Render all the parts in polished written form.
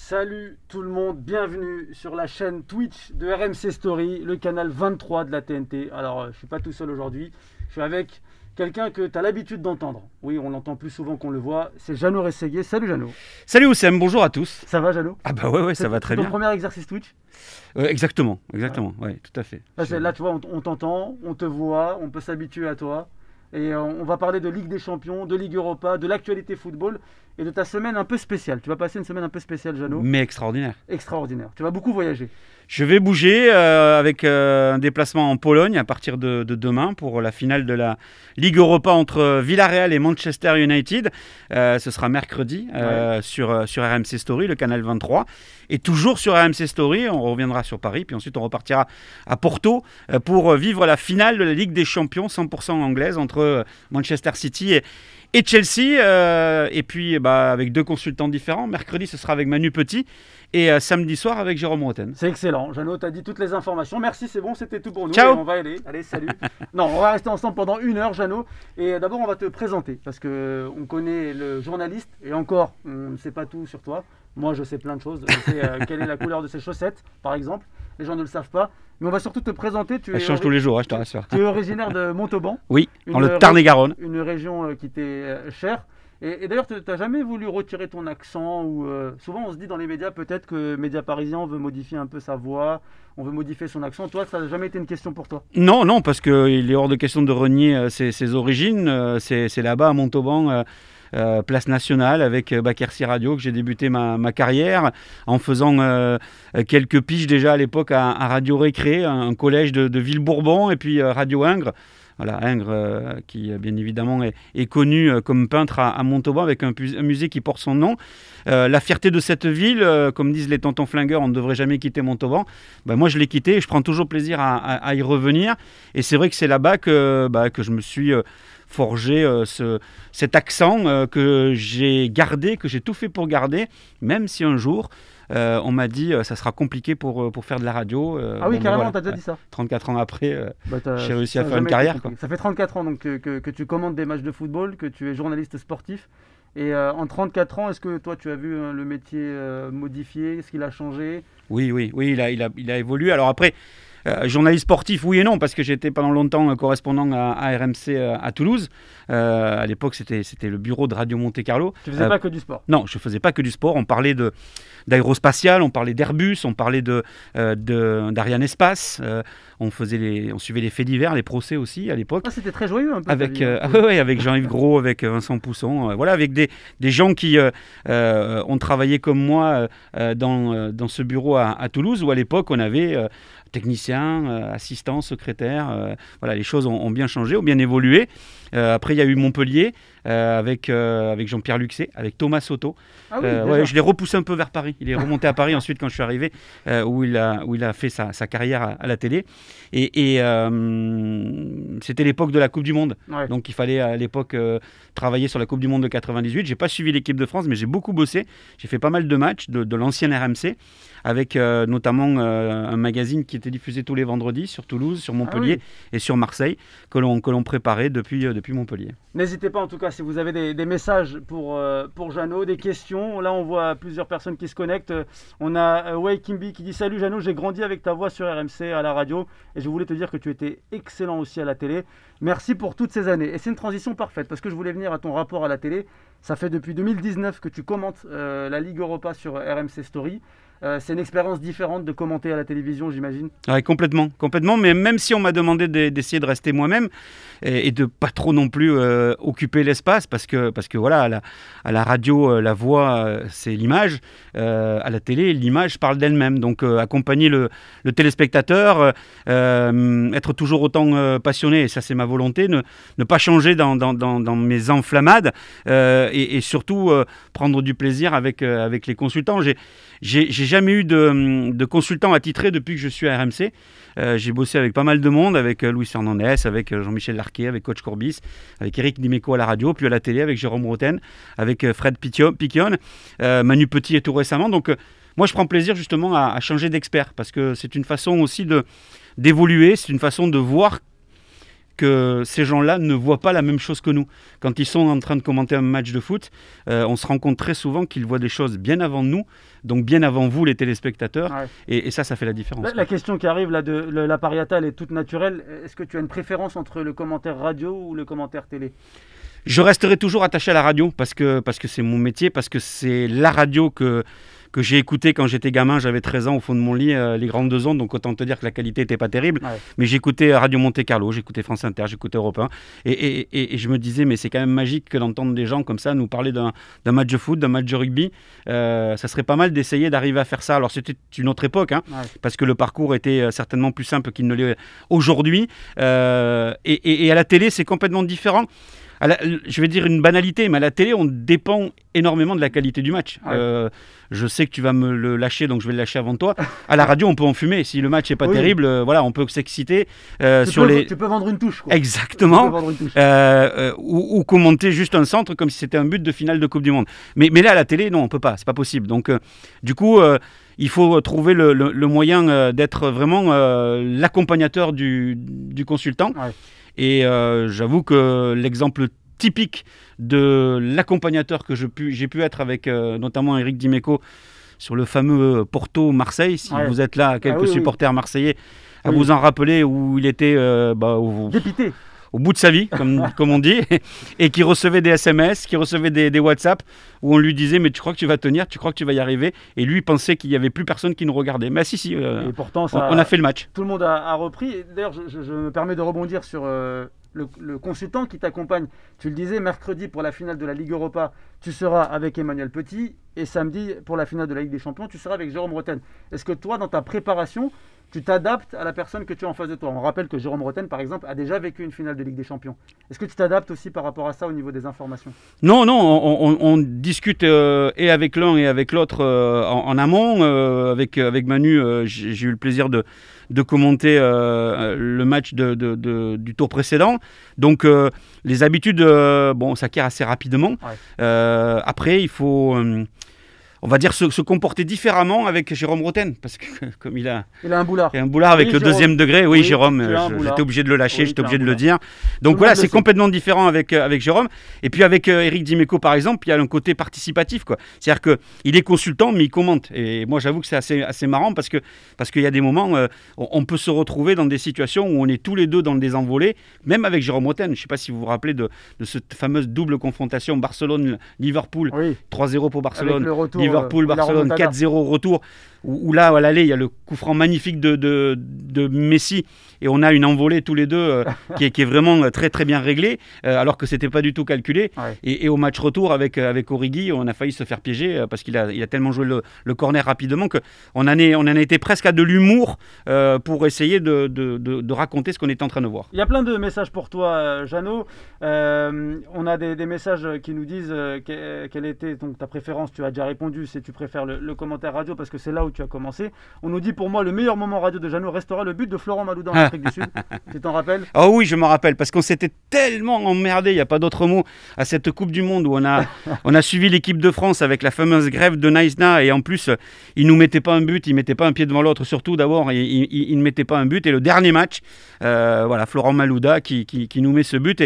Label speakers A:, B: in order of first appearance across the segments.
A: Salut tout le monde, bienvenue sur la chaîne Twitch de RMC Story, le canal 23 de la TNT. Alors, je ne suis pas tout seul aujourd'hui, je suis avec quelqu'un que tu as l'habitude d'entendre. Oui, on l'entend plus souvent qu'on le voit, c'est Jeannot Rességuier. Salut Jeannot.
B: Salut Oussem, bonjour à tous.
A: Ça va Jeannot?
B: Ah bah ouais, ça va très bien.
A: C'est ton premier exercice Twitch?
B: Exactement, ouais, tout à fait.
A: Là, tu vois, on t'entend, on te voit, on peut s'habituer à toi. Et on va parler de Ligue des Champions, de Ligue Europa, de l'actualité football et de ta semaine un peu spéciale. Tu vas passer une semaine un peu spéciale, Jeannot.
B: Mais extraordinaire.
A: Extraordinaire. Tu vas beaucoup voyager.
B: Je vais bouger avec un déplacement en Pologne à partir de demain pour la finale de la Ligue Europa entre Villarreal et Manchester United. Ce sera mercredi sur RMC Story, le canal 23. Et toujours sur RMC Story, on reviendra sur Paris, puis ensuite on repartira à Porto pour vivre la finale de la Ligue des Champions 100% anglaise entre Manchester City et Chelsea. Et puis avec deux consultants différents. Mercredi, ce sera avec Manu Petit. Et samedi soir avec Jérôme Roten.
A: C'est excellent. Jeannot, tu as dit toutes les informations. Merci, c'est bon, c'était tout pour nous.
B: Ciao.
A: Et on va aller. Allez, salut. Non, on va rester ensemble pendant 1 heure, Jeannot. Et d'abord, on va te présenter parce qu'on connaît le journaliste. Et encore, on ne sait pas tout sur toi. Moi, je sais plein de choses. Je sais quelle est la couleur de ses chaussettes, par exemple. Les gens ne le savent pas. Mais on va surtout te présenter.
B: Elle change tous les jours, je te rassure.
A: Tu es originaire de Montauban.
B: Oui, dans le Tarn-et-Garonne.
A: Une région qui t'est chère. Et d'ailleurs, tu n'as jamais voulu retirer ton accent ou souvent on se dit dans les médias peut-être que Média Parisien veut modifier un peu sa voix, on veut modifier son accent. Toi, ça n'a jamais été une question pour toi?
B: Non, parce qu'il est hors de question de renier ses origines. C'est là-bas à Montauban, place nationale avec Bakersi Radio que j'ai débuté ma carrière en faisant quelques piges déjà à l'époque à Radio Récré, un collège de Ville-Bourbon et puis Radio Ingres. Voilà, Ingres, qui bien évidemment est connu comme peintre à Montauban avec un musée qui porte son nom. La fierté de cette ville, comme disent les tontons flingueurs, on ne devrait jamais quitter Montauban. Moi, je l'ai quitté et je prends toujours plaisir à y revenir. Et c'est vrai que c'est là-bas que je me suis forgé cet accent que j'ai gardé, que j'ai tout fait pour garder, même si un jour... on m'a dit ça sera compliqué pour faire de la radio.
A: Ah oui, carrément, t'as déjà dit ça.
B: 34 ans après, j'ai réussi à faire une carrière. Quoi.
A: Ça fait 34 ans donc, que tu commandes des matchs de football, que tu es journaliste sportif. Et en 34 ans, est-ce que toi, tu as vu le métier modifié? Est-ce qu'il a changé?
B: Oui, il a évolué. Alors après, journaliste sportif, oui et non, parce que j'étais pendant longtemps correspondant à RMC à Toulouse. À l'époque, c'était le bureau de Radio Monte Carlo.
A: Tu faisais pas que du sport?
B: Non, je faisais pas que du sport. On parlait d'aérospatial, on parlait d'Airbus, on parlait d'Ariane Espace. On suivait les faits divers, les procès aussi à l'époque.
A: Ah, c'était très joyeux un peu.
B: Avec Jean-Yves Gros, avec Vincent Pousson, avec des gens qui ont travaillé comme moi dans ce bureau à Toulouse, où à l'époque on avait techniciens, assistants, secrétaires. Les choses ont bien changé, ont bien évolué. Après, il y a eu Montpellier avec Jean-Pierre Luxet, avec Thomas Soto.
A: Ah oui,
B: je l'ai repoussé un peu vers Paris. Il est remonté à Paris ensuite quand je suis arrivé, où il a fait sa carrière à la télé. Et c'était l'époque de la Coupe du Monde. Ouais. Donc il fallait à l'époque travailler sur la Coupe du Monde de 98. J'ai pas suivi l'équipe de France, mais j'ai beaucoup bossé. J'ai fait pas mal de matchs de l'ancienne RMC, avec notamment un magazine qui était diffusé tous les vendredis sur Toulouse, sur Montpellier et sur Marseille, que l'on préparait depuis Montpellier.
A: N'hésitez pas en tout cas si vous avez des messages pour Jeannot, des questions. Là on voit plusieurs personnes qui se connectent. On a Wei Kimbi qui dit: salut Jeannot, j'ai grandi avec ta voix sur RMC à la radio et je voulais te dire que tu étais excellent aussi à la télé. Merci pour toutes ces années. Et c'est une transition parfaite parce que je voulais venir à ton rapport à la télé. Ça fait depuis 2019 que tu commentes la Ligue Europa sur RMC Story. C'est une expérience différente de commenter à la télévision, j'imagine.
B: Oui, complètement. Mais même si on m'a demandé d'essayer de rester moi-même et de pas trop non plus occuper l'espace, parce que voilà, à la radio, la voix, c'est l'image. À la télé, l'image parle d'elle-même. Donc accompagner le téléspectateur, être toujours autant passionné, et ça c'est ma volonté, ne pas changer dans mes enflammades et surtout prendre du plaisir avec les consultants. J'ai jamais eu de consultant attitré depuis que je suis à RMC. J'ai bossé avec pas mal de monde, avec Luis Fernandez, avec Jean-Michel Larquet, avec Coach Courbis, avec Eric Dimeco à la radio, puis à la télé avec Jérôme Roten, avec Fred Piquion, Manu Petit et tout récemment. Donc moi je prends plaisir justement à changer d'expert, parce que c'est une façon aussi d'évoluer, c'est une façon de voir que ces gens-là ne voient pas la même chose que nous. Quand ils sont en train de commenter un match de foot, on se rend compte très souvent qu'ils voient des choses bien avant nous, donc bien avant vous les téléspectateurs,
A: Ouais.
B: et ça fait la différence.
A: La question qui arrive là de la pariata, elle est toute naturelle. Est-ce que tu as une préférence entre le commentaire radio ou le commentaire télé?
B: Je resterai toujours attaché à la radio parce que c'est mon métier, parce que c'est la radio que j'ai écouté quand j'étais gamin. J'avais 13 ans au fond de mon lit, les grandes deux ondes, donc autant te dire que la qualité n'était pas terrible.
A: Ouais.
B: Mais j'écoutais Radio Monte Carlo, j'écoutais France Inter, j'écoutais Europe 1, et je me disais, mais c'est quand même magique que d'entendre des gens comme ça nous parler d'un match de foot, d'un match de rugby. Ça serait pas mal d'essayer d'arriver à faire ça. Alors c'était une autre époque, hein,
A: Ouais.
B: parce que le parcours était certainement plus simple qu'il ne l'est aujourd'hui. Et à la télé, c'est complètement différent. Je vais dire une banalité, mais à la télé, on dépend énormément de la qualité du match.
A: Ouais.
B: Je sais que tu vas me le lâcher, donc je vais le lâcher avant toi. À la radio, on peut en fumer. Si le match n'est pas
A: Oui.
B: terrible, voilà, on peut s'exciter.
A: Tu peux vendre une touche, quoi.
B: Exactement.
A: Tu peux vendre une touche.
B: Ou commenter juste un centre comme si c'était un but de finale de Coupe du Monde. Mais là, à la télé, non, on ne peut pas. C'est pas possible. Donc, du coup, il faut trouver le moyen d'être vraiment l'accompagnateur du consultant.
A: Ouais.
B: Et j'avoue que l'exemple typique de l'accompagnateur que j'ai pu être avec notamment Eric Dimeco sur le fameux Porto-Marseille, si
A: Ouais.
B: vous êtes là, quelques
A: oui,
B: supporters marseillais, à
A: Oui.
B: vous en rappeler où il était
A: Dépité.
B: au bout de sa vie, comme on dit, et qui recevait des SMS, qui recevait des WhatsApp, où on lui disait « mais tu crois que tu vas tenir, tu crois que tu vas y arriver ?» Et lui, il pensait qu'il n'y avait plus personne qui nous regardait. Mais si,
A: Et pourtant,
B: on a fait le match.
A: tout le monde a repris. Et d'ailleurs, je me permets de rebondir sur le consultant qui t'accompagne. Tu le disais, mercredi pour la finale de la Ligue Europa, tu seras avec Emmanuel Petit. Et samedi, pour la finale de la Ligue des Champions, tu seras avec Jérôme Rotten. Est-ce que toi, dans ta préparation, tu t'adaptes à la personne que tu as en face de toi? On rappelle que Jérôme Rotten, par exemple, a déjà vécu une finale de Ligue des Champions. Est-ce que tu t'adaptes aussi par rapport à ça au niveau des informations?
B: Non, on discute et avec l'un et avec l'autre en amont. Avec Manu, j'ai eu le plaisir de commenter le match du tour précédent. Donc, les habitudes s'acquièrent assez rapidement.
A: Ouais.
B: Après, il faut... on va dire se comporter différemment avec Jérôme Rotten, parce que comme il a
A: un boulard.
B: un boulard avec
A: Oui,
B: le
A: Jérôme.
B: deuxième degré, oui,
A: Oui,
B: Jérôme,
A: tu as un boulard.
B: j'étais obligé de le lâcher,
A: Oui,
B: j'étais
A: tu as
B: obligé
A: un
B: de le
A: boulard.
B: dire. Donc
A: le
B: voilà,
A: monde le
B: c'est
A: sait.
B: complètement différent avec Jérôme. Et puis avec Eric Dimeco, par exemple, il y a un côté participatif, quoi. C'est-à-dire qu'il est consultant, mais il commente. Et moi, j'avoue que c'est assez marrant parce qu'il y a des moments, on peut se retrouver dans des situations où on est tous les deux dans le désenvolé, même avec Jérôme Rotten. Je ne sais pas si vous vous rappelez de cette fameuse double confrontation Barcelone-Liverpool.
A: Oui.
B: 3-0 pour Barcelone,
A: Avec le retour,
B: Liverpool-Barcelone,
A: la remontada.
B: 4-0 retour, où là, à l'aller, il y a le coup franc magnifique de Messi, et on a une envolée tous les deux qui est vraiment très très bien réglée, alors que c'était pas du tout calculé.
A: Ouais.
B: Et au match retour avec Origi, on a failli se faire piéger parce qu'il a tellement joué le corner rapidement qu'on en a été presque à de l'humour pour essayer de raconter ce qu'on était en train de voir.
A: Il y a plein de messages pour toi, Jeannot. On a des messages qui nous disent quelle était donc ta préférence. Tu as déjà répondu, c'est tu préfères le commentaire radio parce que c'est là où tu as commencé. On nous dit pour moi le meilleur moment radio de Jeannot restera le but de Florent Malouda en Afrique du Sud. Tu t'en rappelles?
B: Oh oui, je me rappelle, parce qu'on s'était tellement emmerdé, il n'y a pas d'autre mot, à cette Coupe du Monde où on a suivi l'équipe de France avec la fameuse grève de Naïsna, et en plus, ils ne nous mettaient pas un but, ils ne mettaient pas un pied devant l'autre, surtout d'abord, ils ne mettaient pas un but. Et le dernier match, voilà, Florent Malouda qui nous met ce but.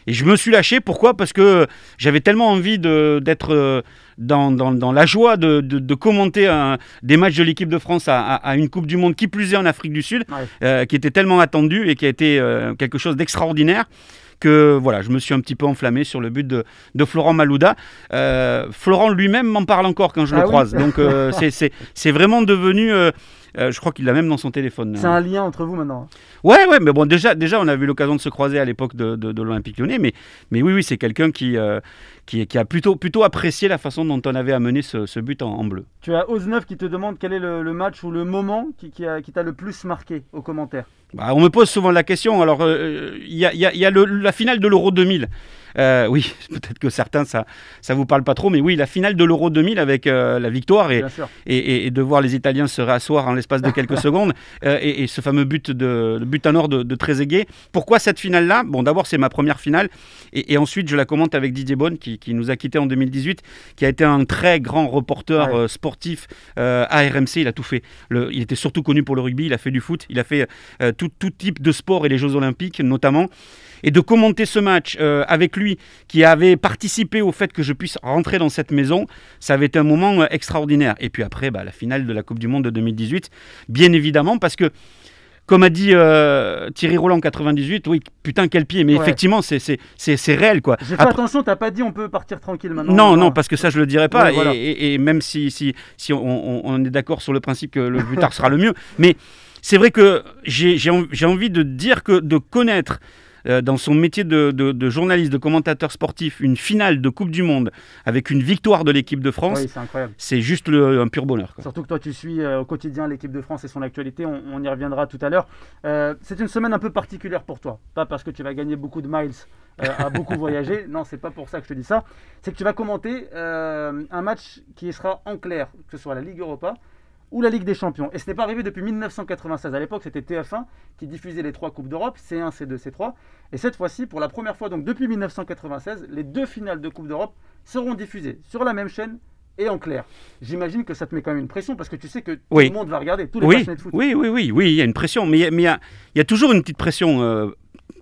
B: Et je me suis lâché. Pourquoi? Parce que j'avais tellement envie d'être dans la joie de commenter des matchs de l'équipe de France à une Coupe du Monde, qui plus est en Afrique du Sud,
A: Ouais.
B: qui était tellement attendue et qui a été quelque chose d'extraordinaire, que voilà, je me suis un petit peu enflammé sur le but de Florent Malouda. Florent lui-même m'en parle encore quand je le croise.
A: Oui.
B: Donc c'est vraiment devenu... je crois qu'il l'a même dans son téléphone.
A: C'est un lien entre vous maintenant.
B: Ouais, mais bon, déjà, on avait eu l'occasion de se croiser à l'époque de l'Olympique Lyonnais, mais oui, c'est quelqu'un qui a plutôt apprécié la façon dont on avait amené ce but en bleu.
A: Tu as Ose9 qui te demande quel est le match ou le moment qui t'a le plus marqué aux commentaires.
B: On me pose souvent la question. Alors, il y a la finale de l'Euro 2000 Oui, peut-être que certains, ça vous parle pas trop, mais oui, la finale de l'Euro 2000 avec la victoire et de voir les Italiens se réasseoir en l'espace de quelques secondes et ce fameux but à nord de Trezeguet. Pourquoi cette finale-là? Bon, d'abord, c'est ma première finale et ensuite, je la commente avec Didier Bonne qui nous a quittés en 2018, qui a été un très grand reporter sportif à RMC. Il a tout fait. Il était surtout connu pour le rugby, il a fait du foot, il a fait tout type de sport et les Jeux Olympiques notamment. Et de commenter ce match avec lui, qui avait participé au fait que je puisse rentrer dans cette maison, ça avait été un moment extraordinaire. Et puis après, la finale de la Coupe du Monde de 2018, bien évidemment, parce que, comme a dit Thierry Roland en 98, oui, putain, quel pied. Mais effectivement, c'est réel, quoi.
A: J'ai fait attention, t'as pas dit on peut partir tranquille maintenant.
B: Non, parce que ça, je le dirais pas.
A: Ouais, voilà.
B: Et même si on est d'accord sur le principe que le butard sera le mieux. Mais c'est vrai que j'ai envie de dire que de connaître dans son métier de journaliste, de commentateur sportif, une finale de Coupe du Monde avec une victoire de l'équipe de France,
A: c'est incroyable.
B: C'est juste un pur bonheur, quoi.
A: Surtout que toi, tu suis au quotidien l'équipe de France et son actualité, on y reviendra tout à l'heure. C'est une semaine un peu particulière pour toi, pas parce que tu vas gagner beaucoup de miles à beaucoup voyager, non, c'est pas pour ça que je te dis ça, c'est que tu vas commenter un match qui sera en clair, que ce soit la Ligue Europa ou la Ligue des Champions. Et ce n'est pas arrivé depuis 1996. À l'époque, c'était TF1 qui diffusait les 3 Coupes d'Europe, C1, C2, C3. Et cette fois-ci, pour la première fois, donc depuis 1996, les 2 finales de Coupe d'Europe seront diffusées sur la même chaîne et en clair. J'imagine que ça te met quand même une pression parce que tu sais que tout le monde va regarder, tous les passionnés de foot.
B: Oui, il y a une pression. Mais il y a toujours une petite pression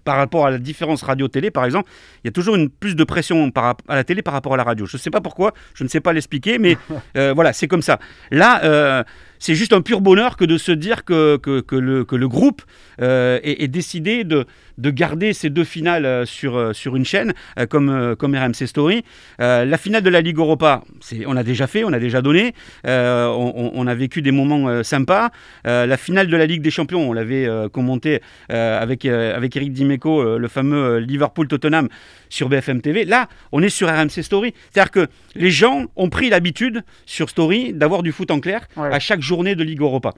B: par rapport à la différence radio-télé, par exemple. Il y a toujours plus de pression à la télé par rapport à la radio. Je ne sais pas pourquoi, je ne sais pas l'expliquer, mais voilà, c'est comme ça. Là, c'est juste un pur bonheur que de se dire que le groupe ait décidé de garder ces 2 finales sur une chaîne comme RMC Story. La finale de la Ligue Europa, on a déjà fait, on a déjà donné. On a vécu des moments sympas. La finale de la Ligue des Champions, on l'avait commenté avec Eric Dimeco, le fameux Liverpool-Tottenham sur BFM TV. Là, on est sur RMC Story. C'est-à-dire que les gens ont pris l'habitude sur Story d'avoir du foot en clair à chaque journée de Ligue Europa.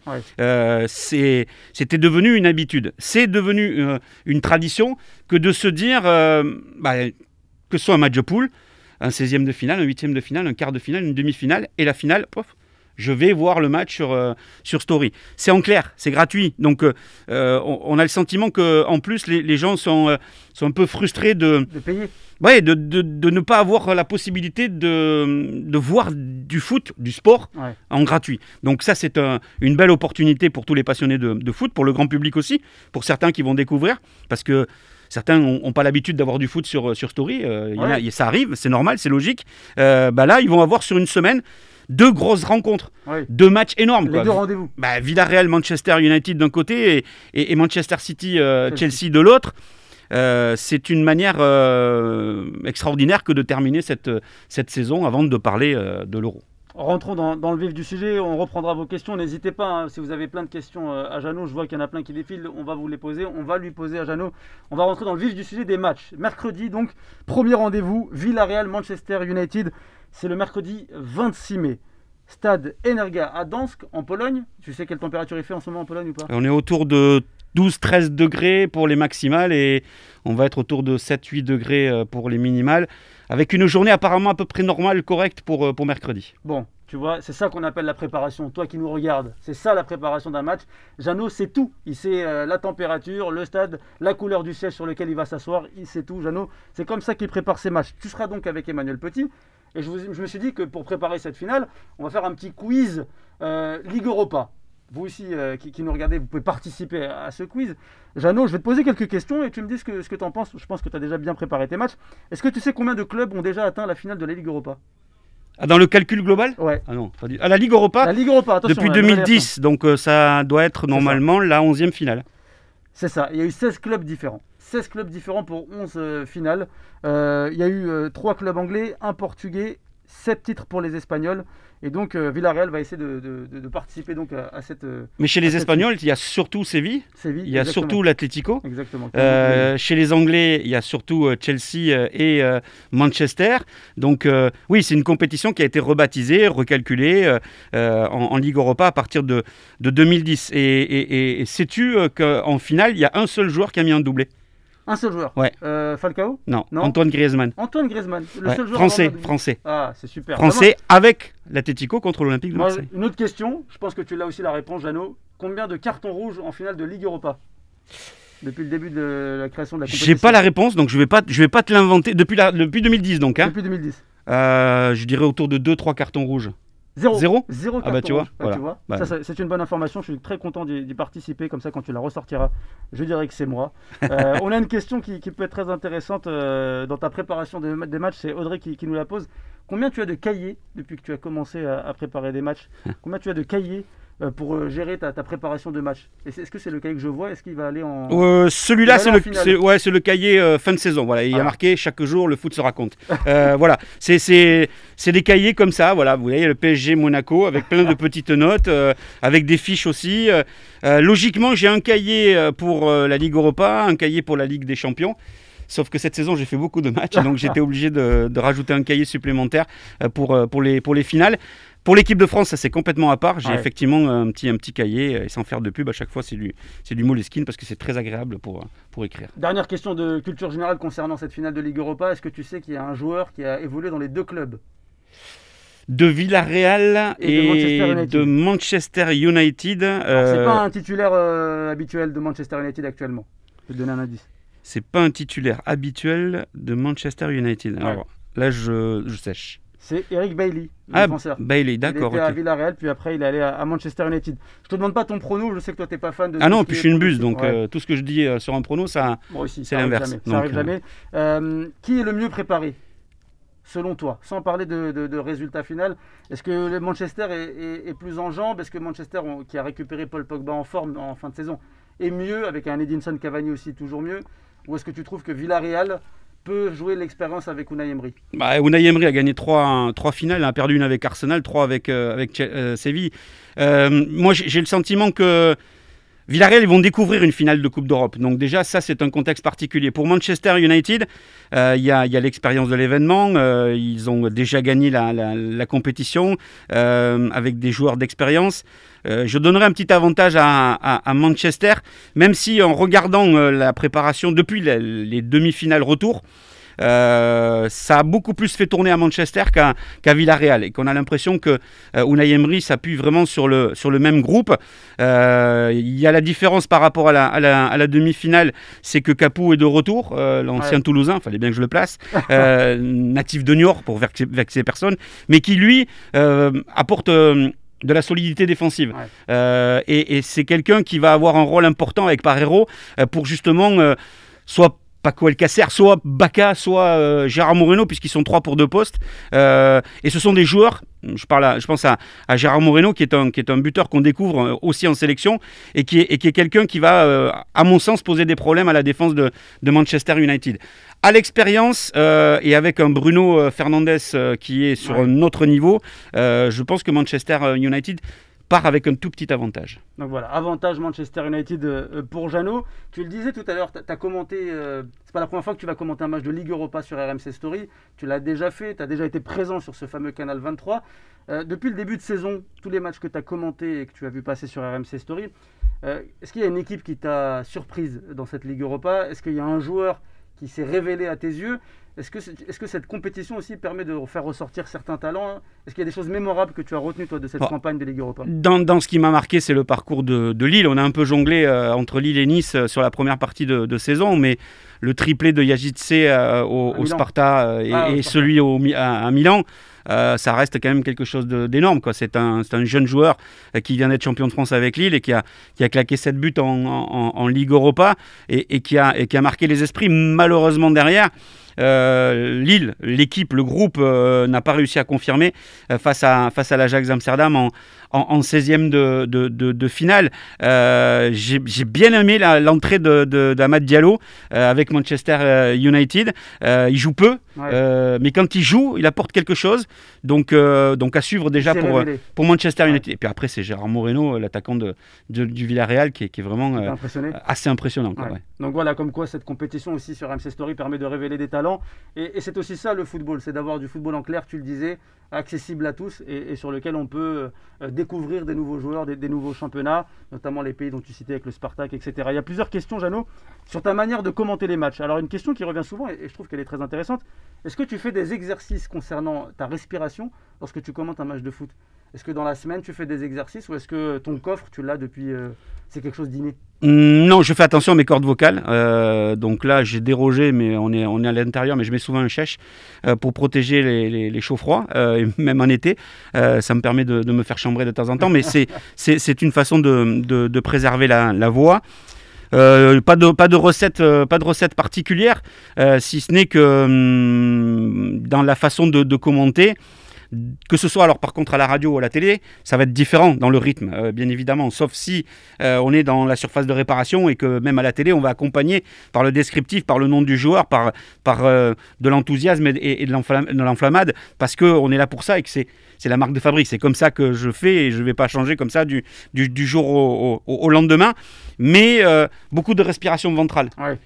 B: C'était devenu une habitude. C'est devenu une tradition que de se dire que ce soit un match de poule, un 16e de finale, un 8e de finale, un quart de finale, une demi-finale et la finale, je vais voir le match sur Story. C'est en clair, c'est gratuit. Donc, on a le sentiment qu'en plus, les gens sont un peu frustrés de
A: payer.
B: Ouais, de ne pas avoir la possibilité de voir du foot, du sport en gratuit. Donc ça, c'est une belle opportunité pour tous les passionnés de foot, pour le grand public aussi, pour certains qui vont découvrir, parce que certains n'ont pas l'habitude d'avoir du foot sur Story. Ça arrive, c'est normal, c'est logique. Là, ils vont avoir sur une semaine 2 grosses rencontres, 2 matchs énormes.
A: Les 2 rendez-vous.
B: Villarreal, Manchester United d'un côté et Manchester City, Chelsea de l'autre. C'est une manière extraordinaire que de terminer cette saison avant de parler de l'Euro.
A: Rentrons dans le vif du sujet, on reprendra vos questions. N'hésitez pas, si vous avez plein de questions à Jeannot, je vois qu'il y en a plein qui défilent, on va vous les poser, on va lui poser à Jeannot. On va rentrer dans le vif du sujet des matchs. Mercredi, donc, premier rendez-vous, Villarreal-Manchester United. C'est le mercredi 26 mai. Stade Energa à Dansk, en Pologne. Tu sais quelle température il fait en ce moment en Pologne ou pas?
B: On est autour de 12-13 degrés pour les maximales et on va être autour de 7-8 degrés pour les minimales, avec une journée apparemment à peu près normale, correcte pour mercredi.
A: Bon, tu vois, c'est ça qu'on appelle la préparation. Toi qui nous regardes, c'est ça la préparation d'un match. Jeannot, c'est tout. Il sait la température, le stade, la couleur du siège sur lequel il va s'asseoir. Il sait tout, Jeannot. C'est comme ça qu'il prépare ses matchs. Tu seras donc avec Emmanuel Petit. Et je me suis dit que pour préparer cette finale, on va faire un petit quiz Ligue Europa. Vous aussi qui nous regardez, vous pouvez participer à ce quiz. Jeannot, je vais te poser quelques questions et tu me dis ce que tu en penses. Je pense que tu as déjà bien préparé tes matchs. Est-ce que tu sais combien de clubs ont déjà atteint la finale de la Ligue Europa?
B: Dans le calcul global?
A: Ouais.
B: Ah non, pas du... la Ligue Europa,
A: la Ligue Europa, attention,
B: depuis 2010, donc ça doit être normalement la 11e finale.
A: C'est ça, il y a eu 16 clubs différents. 16 clubs différents pour 11 finales. Il y a eu 3 clubs anglais, 1 portugais, 7 titres pour les Espagnols. Et donc Villarreal va essayer de participer donc à cette...
B: Mais chez les Espagnols, il y a surtout Séville, il y a surtout l'Atlético.
A: Exactement.
B: Chez les Anglais, il y a surtout Chelsea et Manchester. Donc oui, c'est une compétition qui a été rebaptisée, recalculée en Ligue Europa à partir de 2010. Et sais-tu qu'en finale, il y a un seul joueur qui a mis un doublé?
A: Un seul joueur.
B: Ouais.
A: Falcao?
B: Non.
A: Non.
B: Antoine Griezmann.
A: Antoine Griezmann, le
B: Ouais.
A: seul joueur
B: Français.
A: Ah, c'est super.
B: Français avec l'Atlético contre l'Olympique de
A: Moi,
B: Marseille.
A: une autre question, je pense que tu l'as aussi la réponse, Jeannot. Combien de cartons rouges en finale de Ligue Europa depuis le début de la création de la compétition?
B: J'ai pas la réponse, donc je vais pas te l'inventer. Depuis 2010, donc. Hein.
A: Depuis 2010.
B: Je dirais autour de 2-3 cartons rouges.
A: Zéro
B: Ah
A: carton
B: bah tu vois,
A: rouge.
B: voilà.
A: Tu vois
B: Bah,
A: ça, c'est une bonne information, je suis très content d'y participer, comme ça quand tu la ressortiras, je dirais que c'est moi. On a une question qui peut être très intéressante dans ta préparation des matchs, c'est Audrey qui nous la pose. Combien tu as de cahiers depuis que tu as commencé à préparer des matchs? Combien tu as de cahiers pour gérer ta préparation de match? Est-ce que c'est le cahier que je vois? Est-ce qu'il va aller en...
B: celui-là,
A: Il va aller en finale.
B: c'est le cahier fin de saison. Voilà, il y a
A: Voilà.
B: marqué chaque jour le foot se raconte. Voilà, c'est des cahiers comme ça. Voilà, vous voyez le PSG Monaco avec plein de petites notes, avec des fiches aussi. Logiquement, j'ai un cahier pour la Ligue Europa, un cahier pour la Ligue des Champions. Sauf que cette saison, j'ai fait beaucoup de matchs, donc j'étais obligé de rajouter un cahier supplémentaire pour les finales. Pour l'équipe de France, ça c'est complètement à part. J'ai effectivement un petit cahier, et sans faire de pub, à chaque fois c'est du Moleskine parce que c'est très agréable pour écrire.
A: Dernière question de culture générale concernant cette finale de Ligue Europa. Est-ce que tu sais qu'il y a un joueur qui a évolué dans les deux clubs?
B: De Villarreal et de Manchester United.
A: C'est pas un titulaire habituel de Manchester United actuellement. Je vais te donner un indice.
B: C'est pas un titulaire habituel de Manchester United. Alors là, je sèche.
A: C'est Eric Bailly, le défenseur.
B: Bailey, d'accord.
A: Il était à Villarreal, puis après il est allé à Manchester United. Je te demande pas ton prono, je sais que toi t'es pas fan de...
B: Ah non, puis je suis une buse, donc tout ce que je dis sur un prono, c'est l'inverse.
A: Ça arrive jamais. Qui est le mieux préparé, selon toi, sans parler de résultat final? Est-ce que le Manchester est plus en jambes? Est-ce que Manchester, qui a récupéré Paul Pogba en forme en fin de saison, est mieux, avec un Edinson Cavani aussi toujours mieux? Ou est-ce que tu trouves que Villarreal peut jouer l'expérience avec Unai Emery?
B: Unai Emery a gagné 3 finales, il a perdu une avec Arsenal, 3 avec Séville. Moi, j'ai le sentiment que Villarreal, ils vont découvrir une finale de Coupe d'Europe. Donc déjà, ça, c'est un contexte particulier. Pour Manchester United, il y a l'expérience de l'événement. Ils ont déjà gagné la compétition avec des joueurs d'expérience. Je donnerai un petit avantage à Manchester, même si en regardant la préparation depuis les demi-finales retour, ça a beaucoup plus fait tourner à Manchester qu'à Villarreal, et qu'on a l'impression que Unai Emery s'appuie vraiment sur le même groupe. Il y a la différence par rapport à la demi-finale, c'est que Capou est de retour, l'ancien Toulousain, il fallait bien que je le place, natif de Niort pour vexer personne, mais qui lui apporte de la solidité défensive. Et c'est quelqu'un qui va avoir un rôle important avec Parreiro pour justement soit Paco Alcácer, soit Bacca, soit Gérard Moreno, puisqu'ils sont 3 pour 2 postes. Et ce sont des joueurs, je pense à Gérard Moreno, qui est un buteur qu'on découvre aussi en sélection, et qui est quelqu'un qui va, à mon sens, poser des problèmes à la défense de Manchester United. À l'expérience, et avec un Bruno Fernandes qui est sur un autre niveau, je pense que Manchester United part avec un tout petit avantage.
A: Donc voilà, avantage Manchester United pour Jeannot. Tu le disais tout à l'heure, tu as commenté, c'est pas la première fois que tu vas commenter un match de Ligue Europa sur RMC Story, tu l'as déjà fait, tu as déjà été présent sur ce fameux canal 23. Depuis le début de saison, tous les matchs que tu as commentés et que tu as vu passer sur RMC Story, est-ce qu'il y a une équipe qui t'a surprise dans cette Ligue Europa? Est-ce qu'il y a un joueur qui s'est révélé à tes yeux? Est-ce que cette compétition aussi permet de faire ressortir certains talents? Est-ce qu'il y a des choses mémorables que tu as retenues toi de cette campagne de Ligue Europa?
B: Dans ce qui m'a marqué, c'est le parcours de Lille. On a un peu jonglé entre Lille et Nice sur la première partie de saison, mais le triplé de Yajice au Sparta et celui à Milan, ça reste quand même quelque chose d'énorme, quoi. C'est un jeune joueur qui vient d'être champion de France avec Lille et qui a claqué 7 buts en Ligue Europa et qui a marqué les esprits. Malheureusement derrière, Lille, l'équipe, le groupe n'a pas réussi à confirmer face à l'Ajax Amsterdam en 16e de finale. J'ai bien aimé l'entrée d'Amad Diallo avec Manchester United. Il joue peu, mais quand il joue, il apporte quelque chose. Donc à suivre déjà pour Manchester United. Et puis après, c'est Gérard Moreno, l'attaquant du Villarreal, qui est vraiment assez impressionnant.
A: Donc voilà, comme quoi cette compétition aussi sur MC Story permet de révéler des talents. Et c'est aussi ça le football, c'est d'avoir du football en clair, tu le disais, accessible à tous et sur lequel on peut découvrir des nouveaux joueurs, des nouveaux championnats, notamment les pays dont tu citais avec le Spartak, etc. Il y a plusieurs questions, Jeannot, sur ta manière de commenter les matchs. Alors une question qui revient souvent, et je trouve qu'elle est très intéressante, est-ce que tu fais des exercices concernant ta respiration lorsque tu commentes un match de foot? Est-ce que dans la semaine, tu fais des exercices ou est-ce que ton coffre, tu l'as depuis... c'est quelque chose d'inné?
B: Non, je fais attention à mes cordes vocales. Donc là, j'ai dérogé, mais on est à l'intérieur, mais je mets souvent un chèche pour protéger les chauds-froids, et même en été. Ça me permet de me faire chambrer de temps en temps, mais c'est une façon de préserver la voix. Pas de recette particulière, si ce n'est que dans la façon de commenter. Que ce soit alors par contre à la radio ou à la télé, ça va être différent dans le rythme, bien évidemment, sauf si on est dans la surface de réparation et que même à la télé, on va accompagner par le descriptif, par le nom du joueur, par de l'enthousiasme et de l'enflammade, parce qu'on est là pour ça et que c'est la marque de fabrique. C'est comme ça que je fais et je ne vais pas changer comme ça du jour au lendemain. Mais beaucoup de respiration ventrale. Ouais.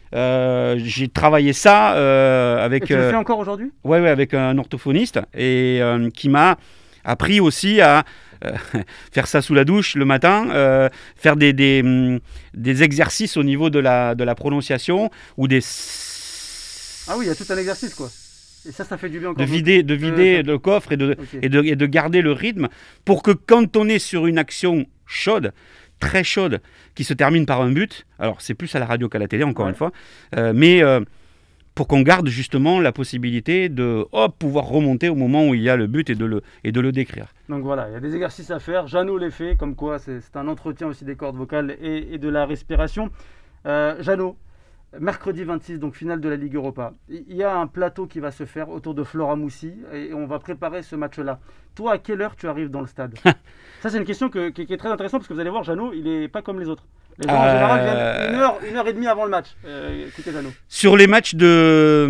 B: J'ai travaillé ça avec...
A: Et tu le fais encore aujourd'hui?
B: Oui, avec un orthophoniste et qui m'a appris aussi à faire ça sous la douche le matin, faire des exercices au niveau de la prononciation ou des...
A: Ah oui, il y a tout un exercice quoi. Et ça fait du bien encore.
B: De vider le coffre et de garder le rythme pour que quand on est sur une action chaude, très chaude, qui se termine par un but, alors c'est plus à la radio qu'à la télé encore une fois, mais pour qu'on garde justement la possibilité de pouvoir remonter au moment où il y a le but et de le décrire.
A: Donc voilà, il y a des exercices à faire, Jeannot les fait, comme quoi c'est un entretien aussi des cordes vocales et de la respiration. Jeannot, mercredi 26, donc finale de la Ligue Europa. Il y a un plateau qui va se faire autour de Flora Moussi et on va préparer ce match-là. Toi, à quelle heure tu arrives dans le stade? Ça, c'est une question qui est très intéressante parce que vous allez voir, Jeannot, il n'est pas comme les autres. Les gens, en général, viennent une heure et demie avant le match. Écoutez, Jeannot.
B: Sur les matchs d'RMC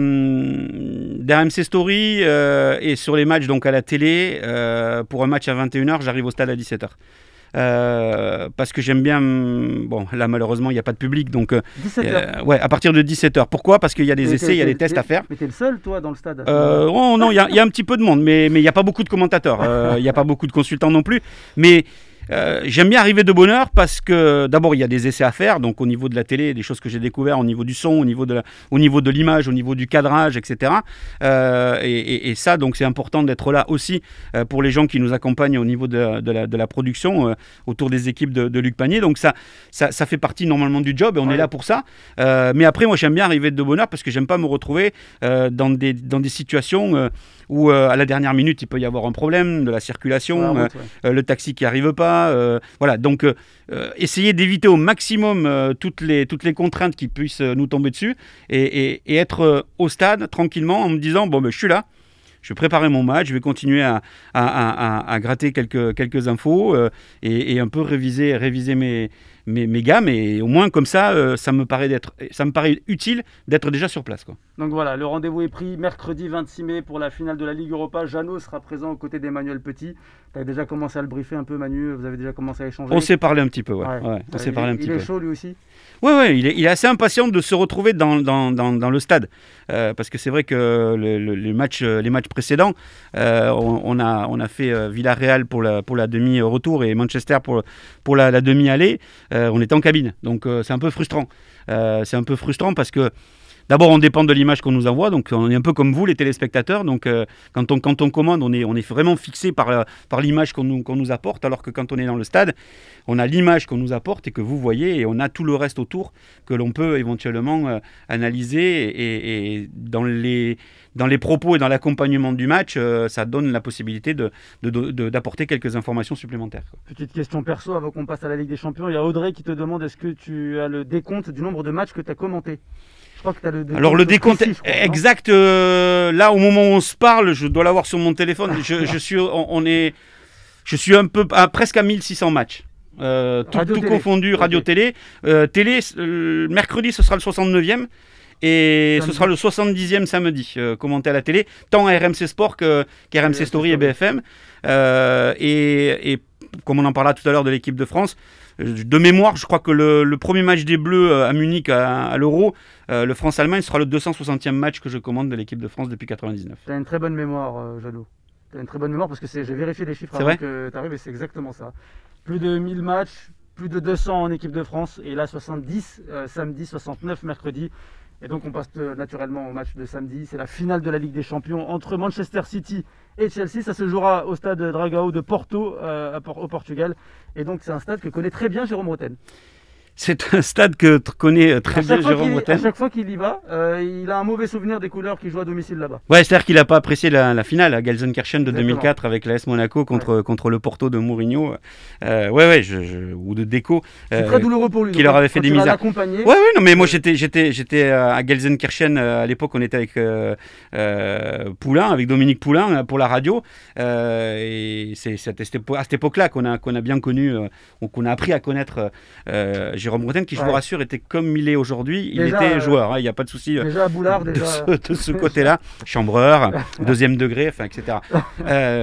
B: Story et sur les matchs donc, à la télé, pour un match à 21h, j'arrive au stade à 17h. Parce que j'aime bien. Bon, là malheureusement il n'y a pas de public, donc
A: 17h.
B: Ouais, à partir de 17h. Pourquoi? Parce qu'il y a des essais, il y a des tests à faire.
A: Mais t'es le seul, toi, dans le stade?
B: Oh non, il y a un petit peu de monde, mais il n'y a pas beaucoup de commentateurs. Il n'y a pas beaucoup de consultants non plus. Mais j'aime bien arriver de bonne heure parce que d'abord il y a des essais à faire, donc au niveau de la télé, des choses que j'ai découvert au niveau du son, au niveau de l'image, au niveau du cadrage, etc. Et ça, donc c'est important d'être là aussi pour les gens qui nous accompagnent au niveau de la production autour des équipes de Luc Panier. Donc ça fait partie normalement du job et on est là pour ça. Mais après, moi j'aime bien arriver de bonne heure parce que j'aime pas me retrouver dans des situations où à la dernière minute il peut y avoir un problème de la circulation, le taxi qui n'arrive pas. Voilà, donc essayer d'éviter au maximum toutes les contraintes qui puissent nous tomber dessus et être au stade tranquillement en me disant bon, je suis là, je vais préparer mon match, je vais continuer à gratter quelques infos et un peu réviser mes gammes, et au moins comme ça, ça me paraît utile d'être déjà sur place, quoi.
A: Donc voilà, le rendez-vous est pris mercredi 26 mai pour la finale de la Ligue Europa. Jeannot sera présent aux côtés d'Emmanuel Petit. Tu as déjà commencé à le briefer un peu, Manu, vous avez déjà commencé à échanger?
B: On s'est parlé un petit peu, ouais. On s'est parlé un petit peu.
A: Il est chaud lui aussi?
B: Oui, il est assez impatient de se retrouver dans le stade. Parce que c'est vrai que les matchs précédents, on a fait Villarreal pour la demi-retour et Manchester pour la demi-allée. On était en cabine, donc c'est un peu frustrant. C'est un peu frustrant parce que d'abord, on dépend de l'image qu'on nous envoie, donc on est un peu comme vous, les téléspectateurs. Donc, quand on commande, on est vraiment fixé par l'image qu'on nous apporte, alors que quand on est dans le stade, on a l'image qu'on nous apporte et que vous voyez, et on a tout le reste autour que l'on peut éventuellement analyser. Et dans les propos et dans l'accompagnement du match, ça donne la possibilité d'apporter quelques informations supplémentaires, quoi.
A: Petite question perso avant qu'on passe à la Ligue des Champions. Il y a Audrey qui te demande est-ce que tu as le décompte du nombre de matchs que tu as commentés?
B: Alors le décompte exact, là au moment où on se parle, je dois l'avoir sur mon téléphone. Je suis un peu presque à 1600 matchs. Tout confondu, radio-télé. Télé, mercredi ce sera le 69e et ce sera le 70e samedi, commenté à la télé, tant à RMC Sport qu'RMC Story et BFM. Et comme on en parlait tout à l'heure de l'équipe de France, de mémoire, je crois que le premier match des Bleus à Munich à l'Euro, le France-Allemagne, sera le 260e match que je commande de l'équipe de France depuis 1999.
A: Tu as une très bonne mémoire, Jeannot. Tu as une très bonne mémoire parce que j'ai vérifié les chiffres
B: C'est
A: avant
B: vrai
A: que tu arrives et c'est exactement ça. Plus de 1000 matchs, plus de 200 en équipe de France et là 70 samedi, 69 mercredi. Et donc on passe naturellement au match de samedi. C'est la finale de la Ligue des Champions entre Manchester City et Chelsea. Ça se jouera au stade Dragao de Porto au Portugal. Et donc c'est un stade que connaît très bien Jérôme Rotten.
B: C'est un stade que connaît très bien Jérôme Rotten.
A: À chaque fois qu'il y va, il a un mauvais souvenir des couleurs qu'il joue à domicile là-bas.
B: Ouais, c'est-à-dire qu'il n'a pas apprécié la finale à Gelsenkirchen de 2004 avec l'AS Monaco contre le Porto de Mourinho. Ou de Deco.
A: C'est très douloureux pour lui.
B: Qui leur avait fait des misères. Ouais, non, mais moi j'étais à Gelsenkirchen à l'époque, on était avec Poulain, avec Dominique Poulain pour la radio. Et c'est à cette époque-là qu'on a bien connu, qu'on a appris à connaître Jérôme Rotten, qui, je vous rassure, était comme il est aujourd'hui. Il était joueur, il n'y a pas de souci
A: déjà à Boulard,
B: de ce côté-là. Chambreur, deuxième degré, etc.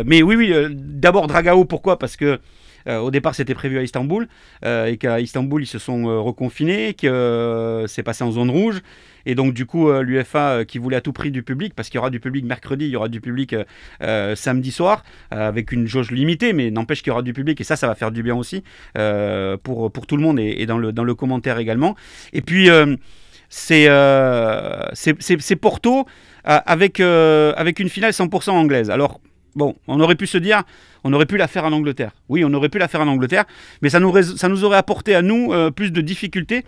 B: Mais oui, d'abord Dragao, pourquoi ? Parce que au départ, c'était prévu à Istanbul et qu'à Istanbul, ils se sont reconfinés, que c'est passé en zone rouge. Et donc, du coup, l'UEFA qui voulait à tout prix du public, parce qu'il y aura du public mercredi, il y aura du public samedi soir, avec une jauge limitée, mais n'empêche qu'il y aura du public. Et ça va faire du bien aussi pour tout le monde et dans le commentaire également. Et puis, c'est Porto avec une finale 100% anglaise. Alors, bon, on aurait pu se dire, on aurait pu la faire en Angleterre. Oui, on aurait pu la faire en Angleterre, mais ça nous aurait apporté à nous plus de difficultés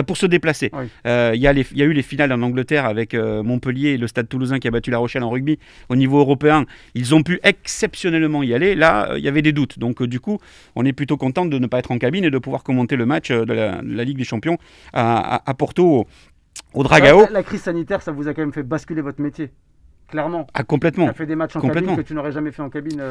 B: pour se déplacer. Oui. Il y a eu les finales en Angleterre avec Montpellier et le Stade Toulousain qui a battu La Rochelle en rugby. Au niveau européen, ils ont pu exceptionnellement y aller. Là, il y avait des doutes. Donc, du coup, on est plutôt content de ne pas être en cabine et de pouvoir commenter le match de la Ligue des Champions à Porto, au Dragao.
A: La crise sanitaire, ça vous a quand même fait basculer votre métier. Clairement.
B: Ah, complètement.
A: Tu as fait des matchs en cabine que tu n'aurais jamais fait en cabine.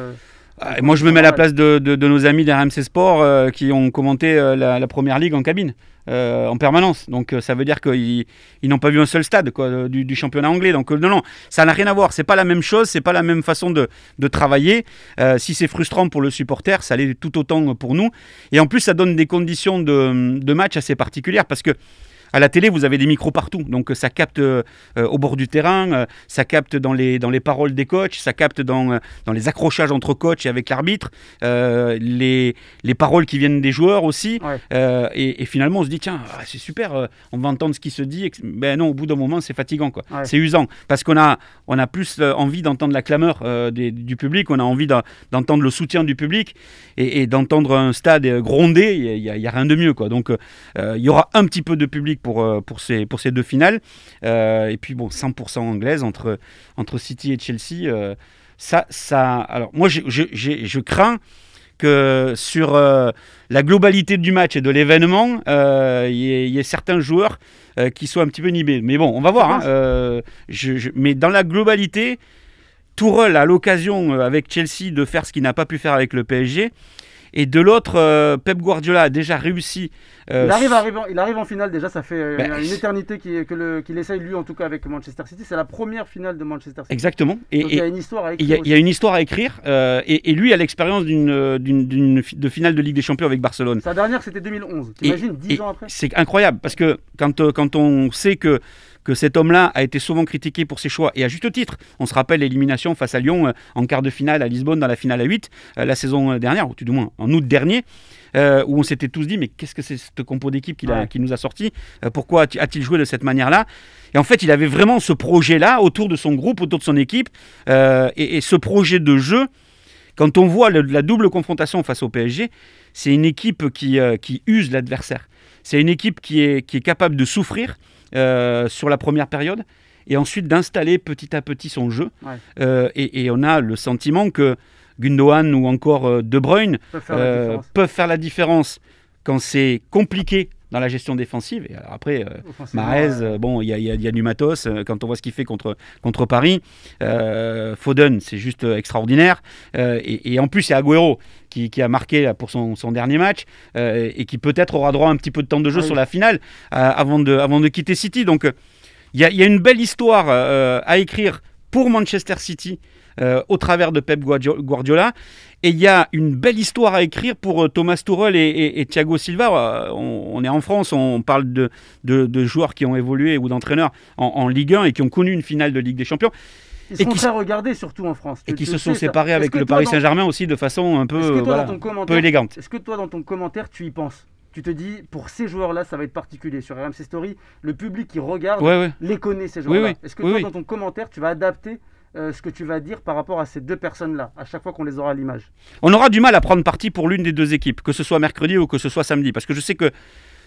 B: Moi, je me mets à la place de nos amis d'RMC Sport qui ont commenté la Première Ligue en cabine, en permanence. Donc, ça veut dire qu'ils n'ont pas vu un seul stade du championnat anglais. Donc, non, ça n'a rien à voir. C'est pas la même chose, c'est pas la même façon de travailler. Si c'est frustrant pour le supporter, ça l'est tout autant pour nous. Et en plus, ça donne des conditions de match assez particulières parce que à la télé, vous avez des micros partout, donc ça capte au bord du terrain, ça capte dans les paroles des coachs, ça capte dans les accrochages entre coachs et avec l'arbitre, les paroles qui viennent des joueurs aussi. Ouais. Et finalement, on se dit, tiens, c'est super, on va entendre ce qui se dit. Ben non, au bout d'un moment, c'est fatigant, quoi. Ouais. C'est usant, parce qu'on a plus envie d'entendre la clameur du public, on a envie d'entendre le soutien du public et d'entendre un stade gronder, il n'y a rien de mieux, quoi. Donc, il y aura un petit peu de public pour ces deux finales. Et puis, bon, 100% anglaise entre City et Chelsea. Alors, moi, je crains que sur la globalité du match et de l'événement, il y ait certains joueurs qui soient un petit peu nibés. Mais bon, on va voir. Mais dans la globalité, Tuchel a l'occasion avec Chelsea de faire ce qu'il n'a pas pu faire avec le PSG. Et de l'autre, Pep Guardiola a déjà réussi.
A: Il arrive en finale déjà, ça fait une éternité qu'il essaye, lui en tout cas, avec Manchester City. C'est la première finale de Manchester City.
B: Exactement.
A: Donc il y a une histoire à écrire.
B: Il y a une histoire à écrire. Et lui a l'expérience de finale de Ligue des Champions avec Barcelone.
A: Sa dernière, c'était 2011. T'imagines, 10 ans après.
B: C'est incroyable, parce que quand on sait que cet homme-là a été souvent critiqué pour ses choix, et à juste titre. On se rappelle l'élimination face à Lyon en quart de finale à Lisbonne dans la finale à 8 la saison dernière, ou tout du moins en août dernier, où on s'était tous dit mais qu'est-ce que c'est ce compo d'équipe qui nous a sorti, pourquoi a-t-il joué de cette manière-là? Et en fait, il avait vraiment ce projet-là autour de son groupe, autour de son équipe, et ce projet de jeu, quand on voit la double confrontation face au PSG, c'est une équipe qui use l'adversaire. C'est une équipe qui est capable de souffrir sur la première période et ensuite d'installer petit à petit son jeu. Ouais. Et on a le sentiment que Gundogan ou encore De Bruyne peuvent faire la différence quand c'est compliqué dans la gestion défensive. Et alors après, Mahrez, bon, il y a du matos quand on voit ce qu'il fait contre Paris. Foden, c'est juste extraordinaire. Et en plus, il y a Agüero qui a marqué pour son dernier match et qui peut-être aura droit à un petit peu de temps de jeu sur la finale avant de quitter City. Donc, il y a une belle histoire à écrire pour Manchester City au travers de Pep Guardiola. Et il y a une belle histoire à écrire pour Thomas Tuchel et Thiago Silva. On est en France, on parle de joueurs qui ont évolué ou d'entraîneurs en Ligue 1 et qui ont connu une finale de Ligue des Champions.
A: Ils sont très regardés, surtout en France.
B: Et qui se sont séparés avec le Paris Saint-Germain aussi de façon un peu, un peu élégante.
A: Est-ce que toi, dans ton commentaire, tu y penses? Tu te dis, pour ces joueurs-là, ça va être particulier. Sur RMC Story, le public qui regarde les connaît, ces joueurs-là. Est-ce que toi, dans ton commentaire, tu vas adapter ce que tu vas dire par rapport à ces deux personnes-là, à chaque fois qu'on les aura à l'image?
B: On aura du mal à prendre parti pour l'une des deux équipes, que ce soit mercredi ou que ce soit samedi. Parce que je sais que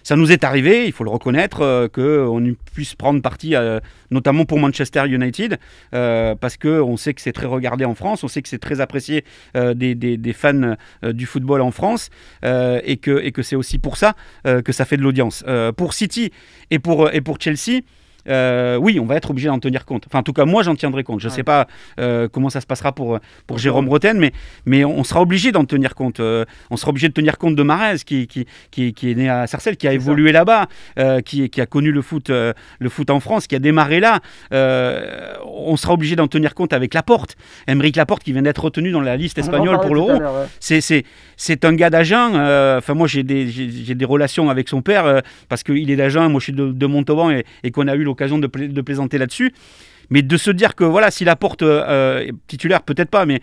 B: ça nous est arrivé, il faut le reconnaître, qu'on puisse prendre parti, notamment pour Manchester United, parce qu'on sait que c'est très regardé en France, on sait que c'est très apprécié des fans du football en France, et que c'est aussi pour ça que ça fait de l'audience. Pour City et pour Chelsea, oui, on va être obligé d'en tenir compte. Enfin, en tout cas, moi, j'en tiendrai compte. Je ne sais pas comment ça se passera pour Jérôme Roten, mais on sera obligé d'en tenir compte. On sera obligé de tenir compte de Mahrez, qui est né à Sarcelles, qui a évolué là-bas, qui a connu le foot en France, qui a démarré là. On sera obligé d'en tenir compte avec Laporte. Aymeric Laporte, qui vient d'être retenu dans la liste espagnole pour l'Euro. C'est un gars d'Agen. Enfin, moi, j'ai des relations avec son père, parce qu'il est d'Agen, moi, je suis de Montauban, et qu'on a eu l'occasion de plaisanter là-dessus. Mais de se dire que voilà, si Laporte titulaire, peut-être pas, mais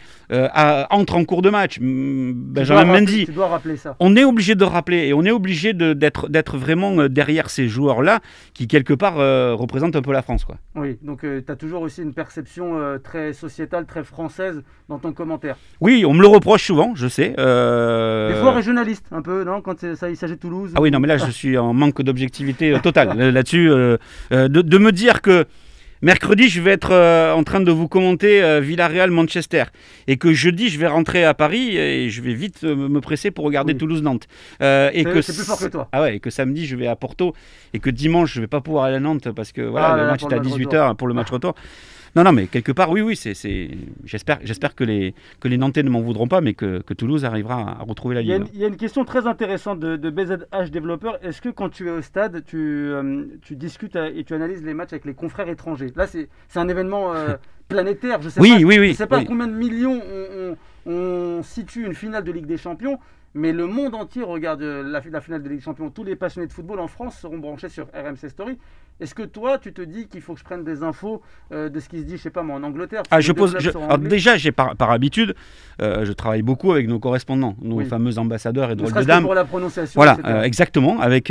B: entre en cours de match, Benjamin Mendy,
A: tu dois rappeler ça.
B: On est obligé de rappeler, et on est obligé d'être vraiment derrière ces joueurs-là qui, quelque part, représentent un peu la France, quoi.
A: Oui, donc tu as toujours aussi une perception très sociétale, très française dans ton commentaire.
B: Oui, on me le reproche souvent, je sais.
A: Des fois régionaliste, un peu, non, quand il s'agit de Toulouse.
B: Ah oui, non, mais là, je suis en manque d'objectivité totale là-dessus. De me dire que mercredi, je vais être en train de vous commenter Villarreal-Manchester, et que jeudi, je vais rentrer à Paris et je vais vite me presser pour regarder Toulouse-Nantes.
A: C'est plus fort que toi.
B: Ah ouais, et que samedi, je vais à Porto, et que dimanche, je ne vais pas pouvoir aller à Nantes parce que voilà, le match est à 18h pour le match retour. Non, mais quelque part, oui, j'espère que les Nantais ne m'en voudront pas, mais que Toulouse arrivera à retrouver la ligne.
A: Il y a une question très intéressante de BZH Développeur. Est-ce que quand tu es au stade, tu discutes et tu analyses les matchs avec les confrères étrangers? Là, c'est un événement planétaire. Je ne sais pas combien de millions on situe une finale de Ligue des Champions, mais le monde entier regarde la finale de Ligue des Champions. Tous les passionnés de football en France seront branchés sur RMC Story. Est-ce que toi, tu te dis qu'il faut que je prenne des infos de ce qui se dit, je sais pas moi, en Angleterre?
B: Alors déjà, par habitude, je travaille beaucoup avec nos correspondants, nos fameux ambassadeurs et drôles de dames.
A: Pour la prononciation.
B: Voilà, exactement, avec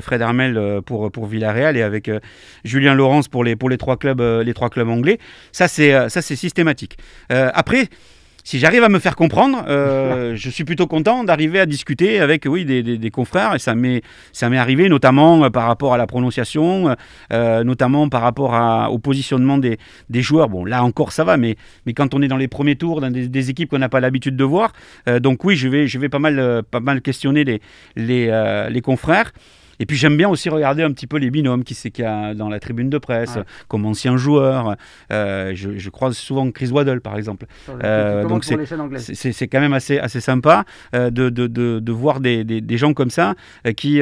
B: Fred Hermel pour Villarreal et avec Julien Laurence pour les trois clubs anglais. Ça, c'est systématique. Après, si j'arrive à me faire comprendre, je suis plutôt content d'arriver à discuter avec des confrères, et ça m'est arrivé notamment par rapport à la prononciation, notamment par rapport au positionnement des joueurs. Bon, là encore ça va, mais quand on est dans les premiers tours dans des équipes qu'on n'a pas l'habitude de voir, donc oui, je vais pas mal questionner les confrères. Et puis j'aime bien aussi regarder un petit peu les binômes qu'il y a dans la tribune de presse, comme anciens joueurs. Je croise souvent Chris Waddle, par exemple. Donc c'est quand même assez sympa de voir des gens comme ça qui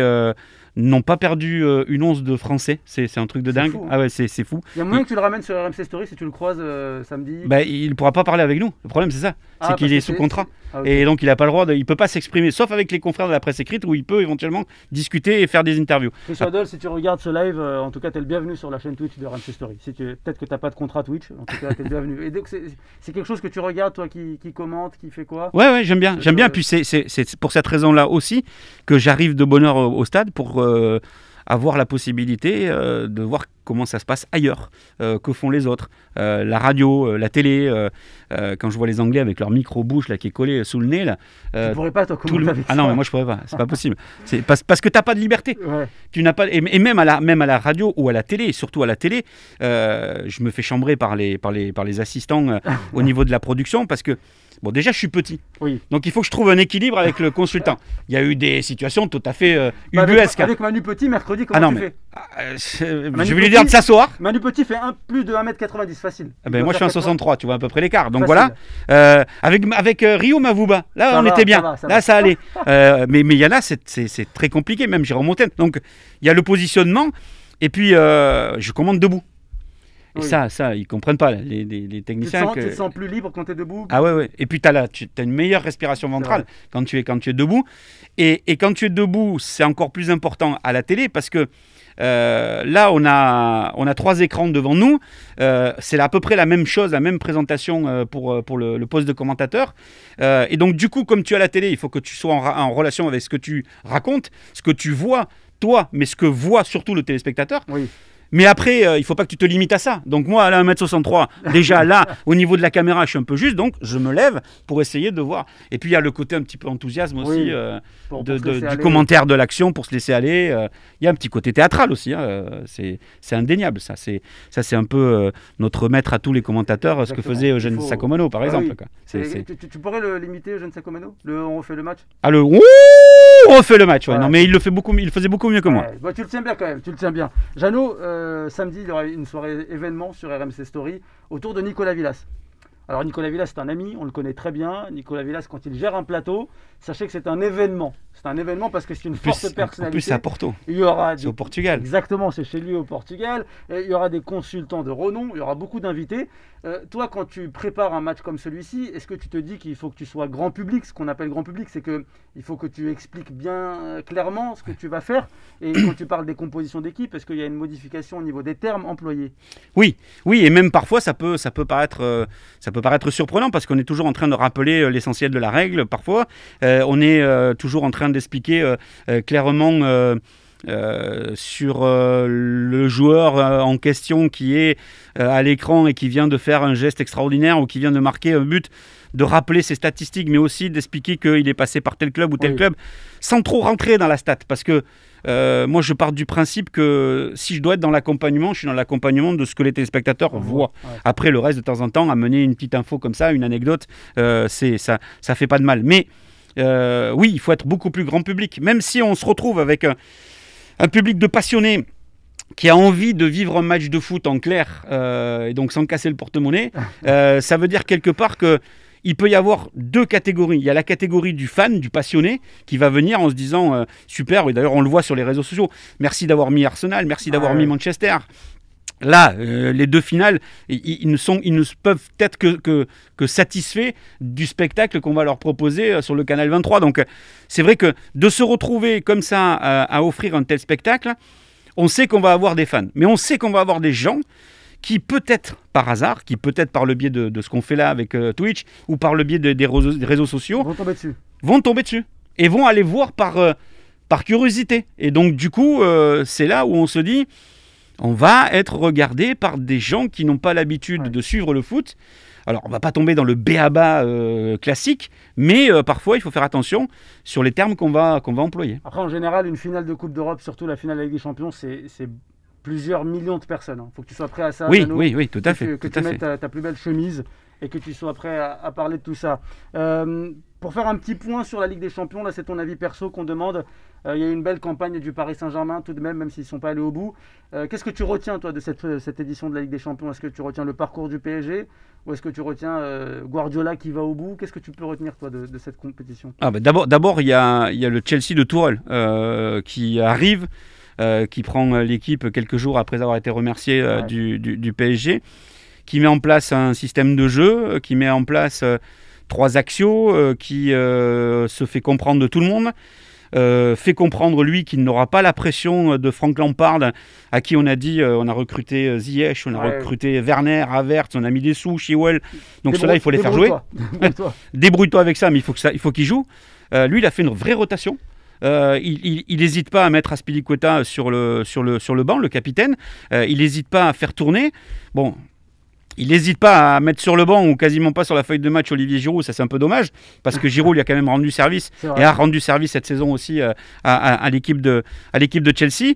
B: n'ont pas perdu une once de français. C'est un truc de dingue.
A: Fou, hein.
B: Ah ouais, c'est fou.
A: Il y a moyen que tu le ramènes sur RMC Story si tu le croises samedi.
B: Il ne pourra pas parler avec nous. Le problème, c'est ça. C'est qu'il est sous contrat. Okay. Et donc, il n'a pas le droit il ne peut pas s'exprimer, sauf avec les confrères de la presse écrite, où il peut éventuellement discuter et faire des interviews.
A: Chris Waddle, si tu regardes ce live, en tout cas, tu es le bienvenu sur la chaîne Twitch de RMC Story. Peut-être que tu n'as pas de contrat Twitch, en tout cas, tu es le bienvenu. Et donc, c'est quelque chose que tu regardes, toi, qui commente, qui fait quoi?
B: Ouais, j'aime bien. Puis c'est pour cette raison-là aussi que j'arrive de bonne heure au stade pour avoir la possibilité de voir comment ça se passe ailleurs, que font les autres, la radio, la télé, quand je vois les Anglais avec leur micro-bouche là, qui est collé sous le nez là,
A: tu pourrais pas toi commenter avec ça.
B: Ah non, mais moi je pourrais pas, c'est pas possible. C'est parce que t'as pas de liberté.
A: Ouais.
B: Tu n'as pas, et même à la radio ou à la télé, surtout à la télé, je me fais chambrer par les assistants au niveau de la production, parce que bon, déjà, je suis petit.
A: Oui.
B: Donc, il faut que je trouve un équilibre avec le consultant. Il y a eu des situations tout à fait ubuesques.
A: Avec Manu Petit, mercredi, comment tu fais?
B: Je vais lui dire de s'asseoir.
A: Manu Petit fait plus de 1m90, facile.
B: Moi, je suis en 63, tu vois, à peu près l'écart. Donc, facile. Voilà. Avec Rio Mavouba, là, on était bien. Ça allait. Mais il y en a, c'est très compliqué, même Jérôme Montaigne. Donc, il y a le positionnement. Et puis, je commande debout. Et
A: Oui.
B: ça, ils comprennent pas, les
A: Tu te
B: techniciens.
A: sens, tu te sens plus libre quand tu es debout?
B: Ah ouais. Et puis tu as une meilleure respiration ventrale quand tu es debout. Et quand tu es debout, c'est encore plus important à la télé parce que là, on a 3 écrans devant nous. C'est à peu près la même chose, la même présentation pour le poste de commentateur. Et donc, du coup, comme tu as la télé, il faut que tu sois en relation avec ce que tu racontes, ce que tu vois, toi, mais ce que voit surtout le téléspectateur.
A: Oui.
B: Mais après, il ne faut pas que tu te limites à ça. Donc moi, à 1m63, déjà là, au niveau de la caméra, je suis un peu juste. Donc je me lève pour essayer de voir. Et puis il y a le côté un petit peu enthousiasme aussi du commentaire de l'action pour se laisser aller. Il y a un petit côté théâtral aussi. C'est indéniable. Ça, c'est un peu notre maître à tous les commentateurs,
A: Exactement.
B: Ce que faisait Eugène Sacomano, par exemple.
A: Oui.
B: Quoi.
A: Tu pourrais le limiter, Eugène Sacomano? On refait le match?
B: Ah, on refait le match. Ouais. Non, mais il faisait beaucoup mieux que moi.
A: Bah, tu le tiens bien quand même. Tu le tiens bien. Jeannot, samedi, il y aura une soirée événement sur RMC Story autour de Nicolas Villas. Alors Nicolas Villas, c'est un ami, on le connaît très bien. Nicolas Villas, quand il gère un plateau, sachez que c'est un événement. C'est un événement parce que c'est une forte personnalité.
B: En plus, c'est à Porto. C'est au Portugal.
A: Exactement, c'est chez lui au Portugal. Et il y aura des consultants de renom, il y aura beaucoup d'invités. Toi, quand tu prépares un match comme celui-ci, est-ce que tu te dis qu'il faut que tu sois grand public? Ce qu'on appelle grand public, c'est qu'il faut que tu expliques bien clairement ce que tu vas faire. Et quand tu parles des compositions d'équipe, est-ce qu'il y a une modification au niveau des termes employés?
B: Oui, et même parfois ça peut paraître surprenant parce qu'on est toujours en train de rappeler l'essentiel de la règle. Parfois, on est toujours en train d'expliquer clairement sur le joueur en question qui est à l'écran et qui vient de faire un geste extraordinaire ou qui vient de marquer un but, de rappeler ses statistiques, mais aussi d'expliquer qu'il est passé par tel club ou tel club, sans trop rentrer dans la stat. Parce que moi, je pars du principe que si je dois être dans l'accompagnement, je suis dans l'accompagnement de ce que les téléspectateurs voient. Ouais. Après, le reste, de temps en temps, amener une petite info comme ça, une anecdote, ça fait pas de mal. Mais oui, il faut être beaucoup plus grand public. Même si on se retrouve avec un public de passionnés qui a envie de vivre un match de foot en clair, et donc sans casser le porte-monnaie, ça veut dire quelque part que il peut y avoir 2 catégories. Il y a la catégorie du fan, du passionné, qui va venir en se disant super, et d'ailleurs on le voit sur les réseaux sociaux, merci d'avoir mis Arsenal, merci d'avoir mis Manchester. Là, les 2 finales, ils ne peuvent être que satisfaits du spectacle qu'on va leur proposer sur le Canal 23. Donc c'est vrai que de se retrouver comme ça à offrir un tel spectacle, on sait qu'on va avoir des fans, mais on sait qu'on va avoir des gens qui peut-être par hasard, qui peut-être par le biais de ce qu'on fait là avec Twitch, ou par le biais des réseaux sociaux, vont tomber dessus et vont aller voir par curiosité. Et donc du coup, c'est là où on se dit, on va être regardé par des gens qui n'ont pas l'habitude de suivre le foot. Alors, on ne va pas tomber dans le béaba classique, mais parfois, il faut faire attention sur les termes qu'on va employer.
A: Après, en général, une finale de Coupe d'Europe, surtout la finale de la Ligue des Champions, c'est plusieurs millions de personnes. Il faut que tu sois prêt à ça.
B: Oui, tout à fait.
A: Que tu mettes ta plus belle chemise et que tu sois prêt à parler de tout ça. Pour faire un petit point sur la Ligue des Champions, là, c'est ton avis perso qu'on demande. Il y a eu une belle campagne du Paris Saint-Germain, tout de même s'ils ne sont pas allés au bout. Qu'est-ce que tu retiens, toi, de cette édition de la Ligue des Champions? Est-ce que tu retiens le parcours du PSG ou est-ce que tu retiens Guardiola qui va au bout? Qu'est-ce que tu peux retenir, toi, de cette compétition?
B: D'abord, il y a le Chelsea de Tourelle qui arrive, qui prend l'équipe quelques jours après avoir été remercié du PSG, qui met en place un système de jeu, qui met en place 3 axios, qui se fait comprendre de tout le monde, fait comprendre lui qu'il n'aura pas la pression de Frank Lampard, à qui on a dit on a recruté Ziyech, on a recruté Werner, Havertz, on a mis des sous, Chilwell, donc ceux-là il faut les faire jouer. Débrouille-toi avec ça, mais il faut qu'il joue. Lui il a fait une vraie rotation. Il n'hésite pas à mettre Azpilicueta sur le banc, le capitaine. Il n'hésite pas à faire tourner. Bon, il n'hésite pas à mettre sur le banc ou quasiment pas sur la feuille de match Olivier Giroud. Ça, c'est un peu dommage parce que Giroud lui a quand même rendu service et a rendu service cette saison aussi à l'équipe de Chelsea.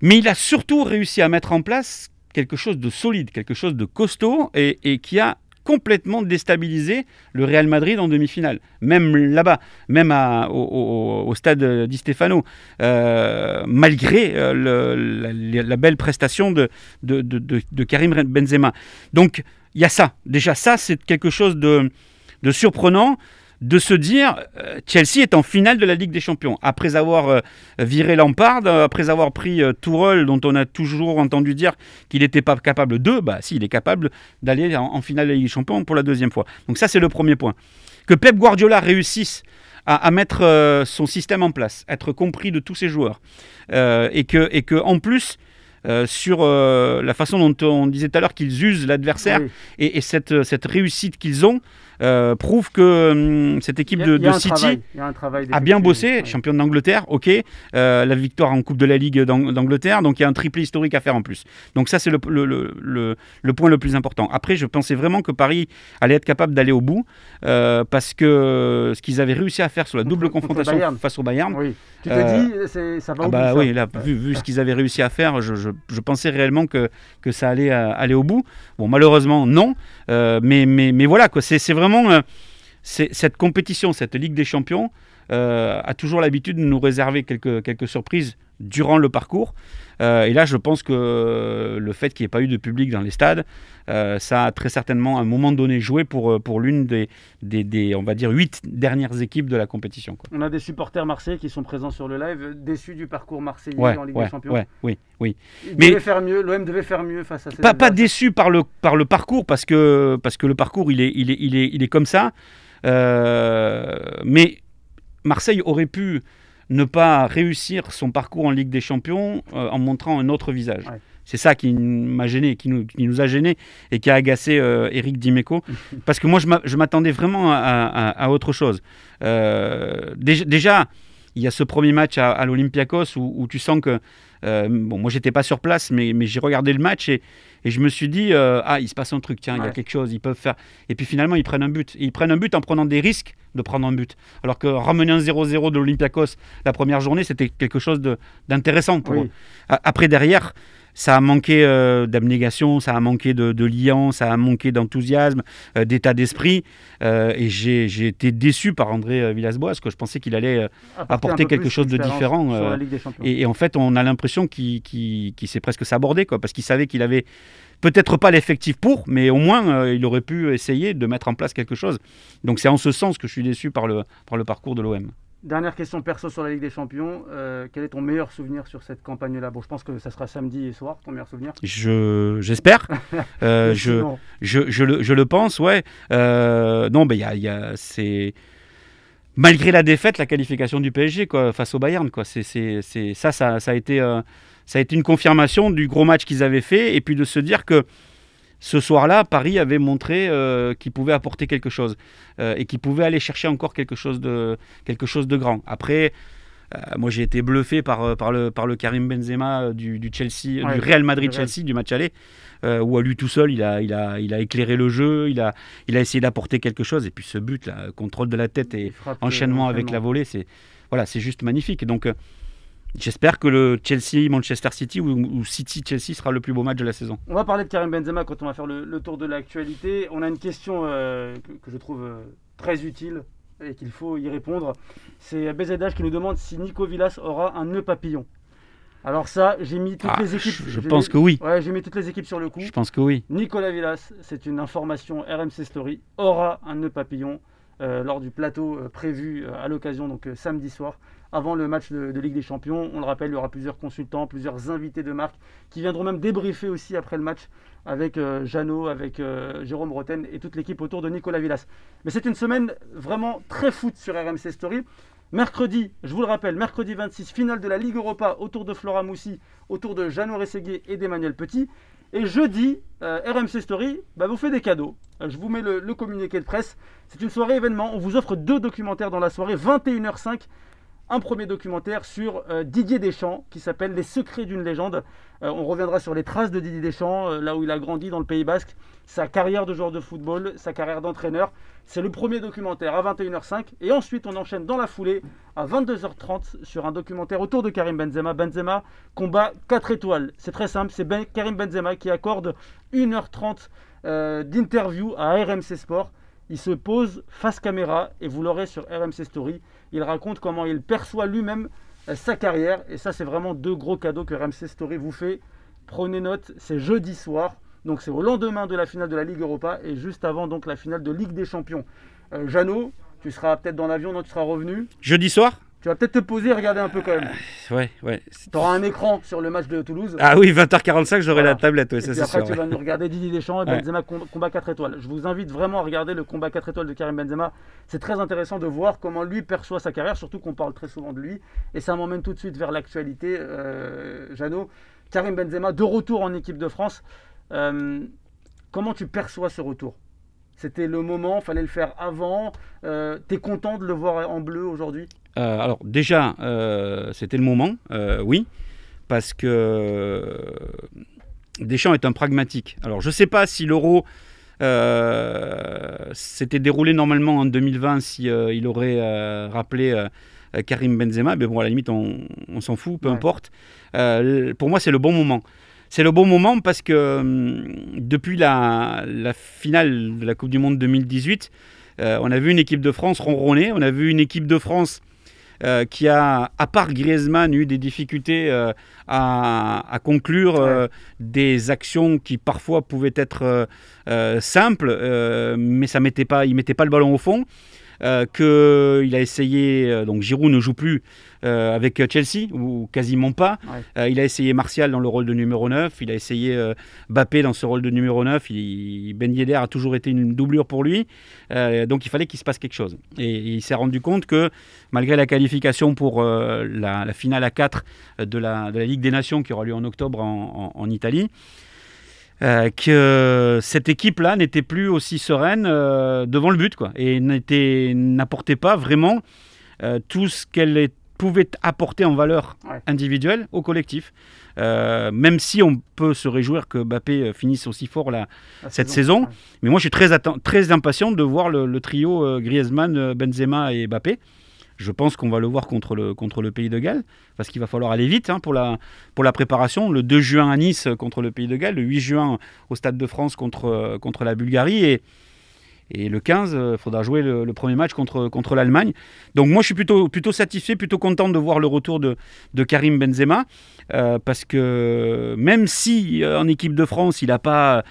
B: Mais il a surtout réussi à mettre en place quelque chose de solide, quelque chose de costaud et qui a complètement déstabilisé le Real Madrid en demi-finale. Même là-bas, même au stade Di Stefano, malgré la belle prestation de Karim Benzema. Donc, il y a ça. Déjà, ça, c'est quelque chose de surprenant, de se dire Chelsea est en finale de la Ligue des Champions. Après avoir viré Lampard, après avoir pris Tourelle, dont on a toujours entendu dire qu'il n'était pas capable si, il est capable d'aller en finale de la Ligue des Champions pour la deuxième fois. Donc ça, c'est le premier point. Que Pep Guardiola réussisse à mettre son système en place, être compris de tous ses joueurs, et que en plus, sur la façon dont on disait tout à l'heure qu'ils usent l'adversaire, oui. et cette réussite qu'ils ont, prouve que cette équipe de City a bien bossé, oui. Championne d'Angleterre, ok, la victoire en Coupe de la Ligue d'Angleterre, donc il y a un triplé historique à faire en plus. Donc ça, c'est le point le plus important. Après, je pensais vraiment que Paris allait être capable d'aller au bout, parce que ce qu'ils avaient réussi à faire sur la double confrontation face au Bayern,
A: oui. Tu t'es dit, ça va au bout.
B: Oui, là, vu ce qu'ils avaient réussi à faire, je pensais réellement que ça allait aller au bout. Bon, malheureusement, non. Mais voilà, quoi. C'est vraiment cette compétition, cette Ligue des Champions, a toujours l'habitude de nous réserver quelques surprises durant le parcours. Et là, je pense que le fait qu'il n'y ait pas eu de public dans les stades, ça a très certainement à un moment donné joué pour l'une des on va dire, 8 dernières équipes de la compétition, quoi.
A: On a des supporters marseillais qui sont présents sur le live, déçus du parcours marseillais en Ligue des Champions.
B: Oui.
A: L'OM devait faire mieux face à ces
B: pas déçu par le parcours, parce que le parcours, il est comme ça. Mais Marseille aurait pu ne pas réussir son parcours en Ligue des Champions en montrant un autre visage. Ouais. C'est ça qui m'a gêné, qui nous a gêné et qui a agacé Eric Dimeco, parce que moi je m'attendais vraiment à autre chose. Déjà, il y a ce premier match à l'Olympiakos où tu sens que moi j'étais pas sur place, mais j'ai regardé le match et je me suis dit il se passe un truc, tiens, il y a quelque chose, ils peuvent faire. Et puis finalement ils prennent un but. Et ils prennent un but en prenant des risques de prendre un but. Alors que ramener un 0-0 de l'Olympiakos la première journée, c'était quelque chose d'intéressant pour eux. Après, derrière, ça a manqué d'abnégation, ça a manqué de liant, ça a manqué d'enthousiasme, d'état d'esprit. Et j'ai été déçu par André Villas-Boas, parce que je pensais qu'il allait apporter quelque chose de différent. Et en fait, on a l'impression qu'il s'est presque sabordé, quoi, parce qu'il savait qu'il avait peut-être pas l'effectif mais au moins il aurait pu essayer de mettre en place quelque chose. Donc c'est en ce sens que je suis déçu par le parcours de l'OM.
A: Dernière question perso sur la Ligue des Champions. Quel est ton meilleur souvenir sur cette campagne-là ? Bon, je pense que ça sera samedi soir, ton meilleur souvenir.
B: J'espère. Je le pense, ouais. Non, c'est... Malgré la défaite, la qualification du PSG, quoi, face au Bayern, quoi. Ça a été une confirmation du gros match qu'ils avaient fait, et puis de se dire que ce soir-là, Paris avait montré qu'il pouvait apporter quelque chose et qu'il pouvait aller chercher encore quelque chose de grand. Après, moi j'ai été bluffé par le Karim Benzema du Chelsea, du Real Madrid-Chelsea, du match aller, où à lui tout seul, il a éclairé le jeu, il a essayé d'apporter quelque chose. Et puis ce but, là, contrôle de la tête et enchaînement avec la volée, c'est juste magnifique. Donc j'espère que le Chelsea-Manchester City ou City-Chelsea sera le plus beau match de la saison.
A: On va parler de Karim Benzema quand on va faire le tour de l'actualité. On a une question que je trouve très utile et qu'il faut y répondre. C'est BZH qui nous demande si Nico Villas aura un nœud papillon. Alors ça, j'ai mis toutes les équipes.
B: Je pense que oui.
A: Ouais, j'ai mis toutes les équipes sur le coup.
B: Je pense que oui.
A: Nicolas Villas, c'est une information RMC Story, aura un nœud papillon lors du plateau prévu à l'occasion, donc samedi soir, avant le match de Ligue des Champions. On le rappelle, il y aura plusieurs consultants, plusieurs invités de marque qui viendront même débriefer aussi après le match avec Jeannot, avec Jérôme Roten et toute l'équipe autour de Nicolas Villas. Mais c'est une semaine vraiment très foot sur RMC Story. Mercredi, je vous le rappelle, mercredi 26, finale de la Ligue Europa autour de Flora Moussi, autour de Jeannot Rességuier et d'Emmanuel Petit. Et jeudi, RMC Story vous fait des cadeaux. Je vous mets le communiqué de presse. C'est une soirée événement. On vous offre 2 documentaires dans la soirée, 21h05. Un premier documentaire sur Didier Deschamps qui s'appelle Les secrets d'une légende. On reviendra sur les traces de Didier Deschamps, là où il a grandi dans le Pays Basque, sa carrière de joueur de football, sa carrière d'entraîneur. C'est le premier documentaire à 21h05. Et ensuite, on enchaîne dans la foulée à 22h30 sur un documentaire autour de Karim Benzema. Benzema, combat 4 étoiles. C'est très simple, c'est Karim Benzema qui accorde 1h30 d'interview à RMC Sport. Il se pose face caméra et vous l'aurez sur RMC Story. Il raconte comment il perçoit lui-même sa carrière. Et ça, c'est vraiment 2 gros cadeaux que RMC Story vous fait. Prenez note, c'est jeudi soir. Donc c'est au lendemain de la finale de la Ligue Europa et juste avant donc la finale de Ligue des Champions. Jeannot, Tu seras peut-être dans l'avion, non, tu seras revenu.
B: Jeudi soir?
A: Tu vas peut-être te poser et regarder un peu quand même.
B: Ouais.
A: Tu auras un écran sur le match de Toulouse.
B: Ah oui, 20h45, j'aurai la tablette. Ouais,
A: et
B: ça,
A: puis après,
B: sûr,
A: tu vas nous regarder Didier Deschamps et Benzema combat 4 étoiles. Je vous invite vraiment à regarder le combat 4 étoiles de Karim Benzema. C'est très intéressant de voir comment lui perçoit sa carrière, surtout qu'on parle très souvent de lui. Et ça m'emmène tout de suite vers l'actualité. Jeannot, Karim Benzema, de retour en équipe de France. Comment tu perçois ce retour? C'était le moment, il fallait le faire avant. Tu es content de le voir en bleu aujourd'hui?
B: Alors déjà, c'était le moment, oui, parce que Deschamps est un pragmatique. Alors je ne sais pas si l'Euro s'était déroulé normalement en 2020, si il aurait rappelé Karim Benzema, mais bon, à la limite, on s'en fout, peu importe. Pour moi, c'est le bon moment. C'est le bon moment parce que depuis la finale de la Coupe du Monde 2018, on a vu une équipe de France ronronner, on a vu une équipe de France qui a, à part Griezmann, eu des difficultés à conclure des actions qui parfois pouvaient être simples, mais il ne mettait pas le ballon au fond. Qu'il a essayé, donc Giroud ne joue plus avec Chelsea, ou quasiment pas. Il a essayé Martial dans le rôle de numéro 9, il a essayé Mbappé dans ce rôle de numéro 9, Ben Yedder a toujours été une doublure pour lui, donc il fallait qu'il se passe quelque chose. Et il s'est rendu compte que malgré la qualification pour la finale à 4 de la Ligue des Nations qui aura lieu en octobre en Italie, que cette équipe-là n'était plus aussi sereine devant le but, quoi, et n'apportait pas vraiment tout ce qu'elle pouvait apporter en valeur individuelle au collectif. Même si on peut se réjouir que Mbappé finisse aussi fort cette saison. Mais moi je suis très impatient de voir le trio Griezmann, Benzema et Mbappé. Je pense qu'on va le voir contre le Pays de Galles, parce qu'il va falloir aller vite pour la préparation. Le 2 juin à Nice contre le Pays de Galles, le 8 juin au Stade de France contre la Bulgarie, et le 15, il faudra jouer le premier match contre l'Allemagne. Donc moi, je suis plutôt satisfait, plutôt content de voir le retour de Karim Benzema, parce que même si en équipe de France, il n'a pas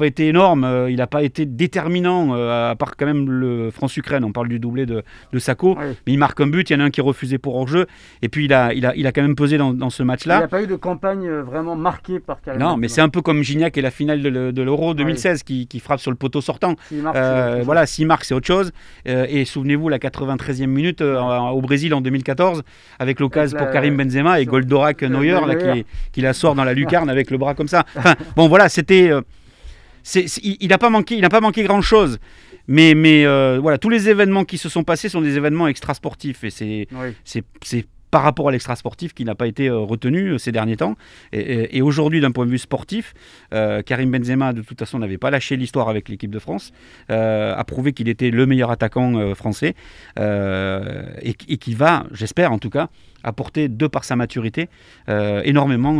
B: été énorme, il n'a pas été déterminant, à part quand même le France-Ukraine, on parle du doublé de Sakho, mais il marque un but, il y en a un qui est refusé pour hors-jeu, et puis il a quand même pesé dans ce match-là.
A: Il n'y a pas eu de campagne vraiment marquée par Karim Benzema.
B: Non, mais c'est un peu comme Gignac et la finale de l'Euro 2016 qui frappe sur le poteau sortant. Voilà, s'il marque, c'est autre chose. Et souvenez-vous, la 93e minute au Brésil en 2014, avec l'occasion pour Karim Benzema et Goldorak Neuer qui la sort dans la lucarne avec le bras comme ça. Enfin, bon, voilà, c'était. Il n'a pas manqué grand-chose. Mais voilà, tous les événements qui se sont passés sont des événements extrasportifs. Et c'est par rapport à l'extra-sportif qui n'a pas été retenu ces derniers temps. Et aujourd'hui, d'un point de vue sportif, Karim Benzema, de toute façon, n'avait pas lâché l'histoire avec l'équipe de France, a prouvé qu'il était le meilleur attaquant français, et qui va, j'espère en tout cas, apporter, de par sa maturité, énormément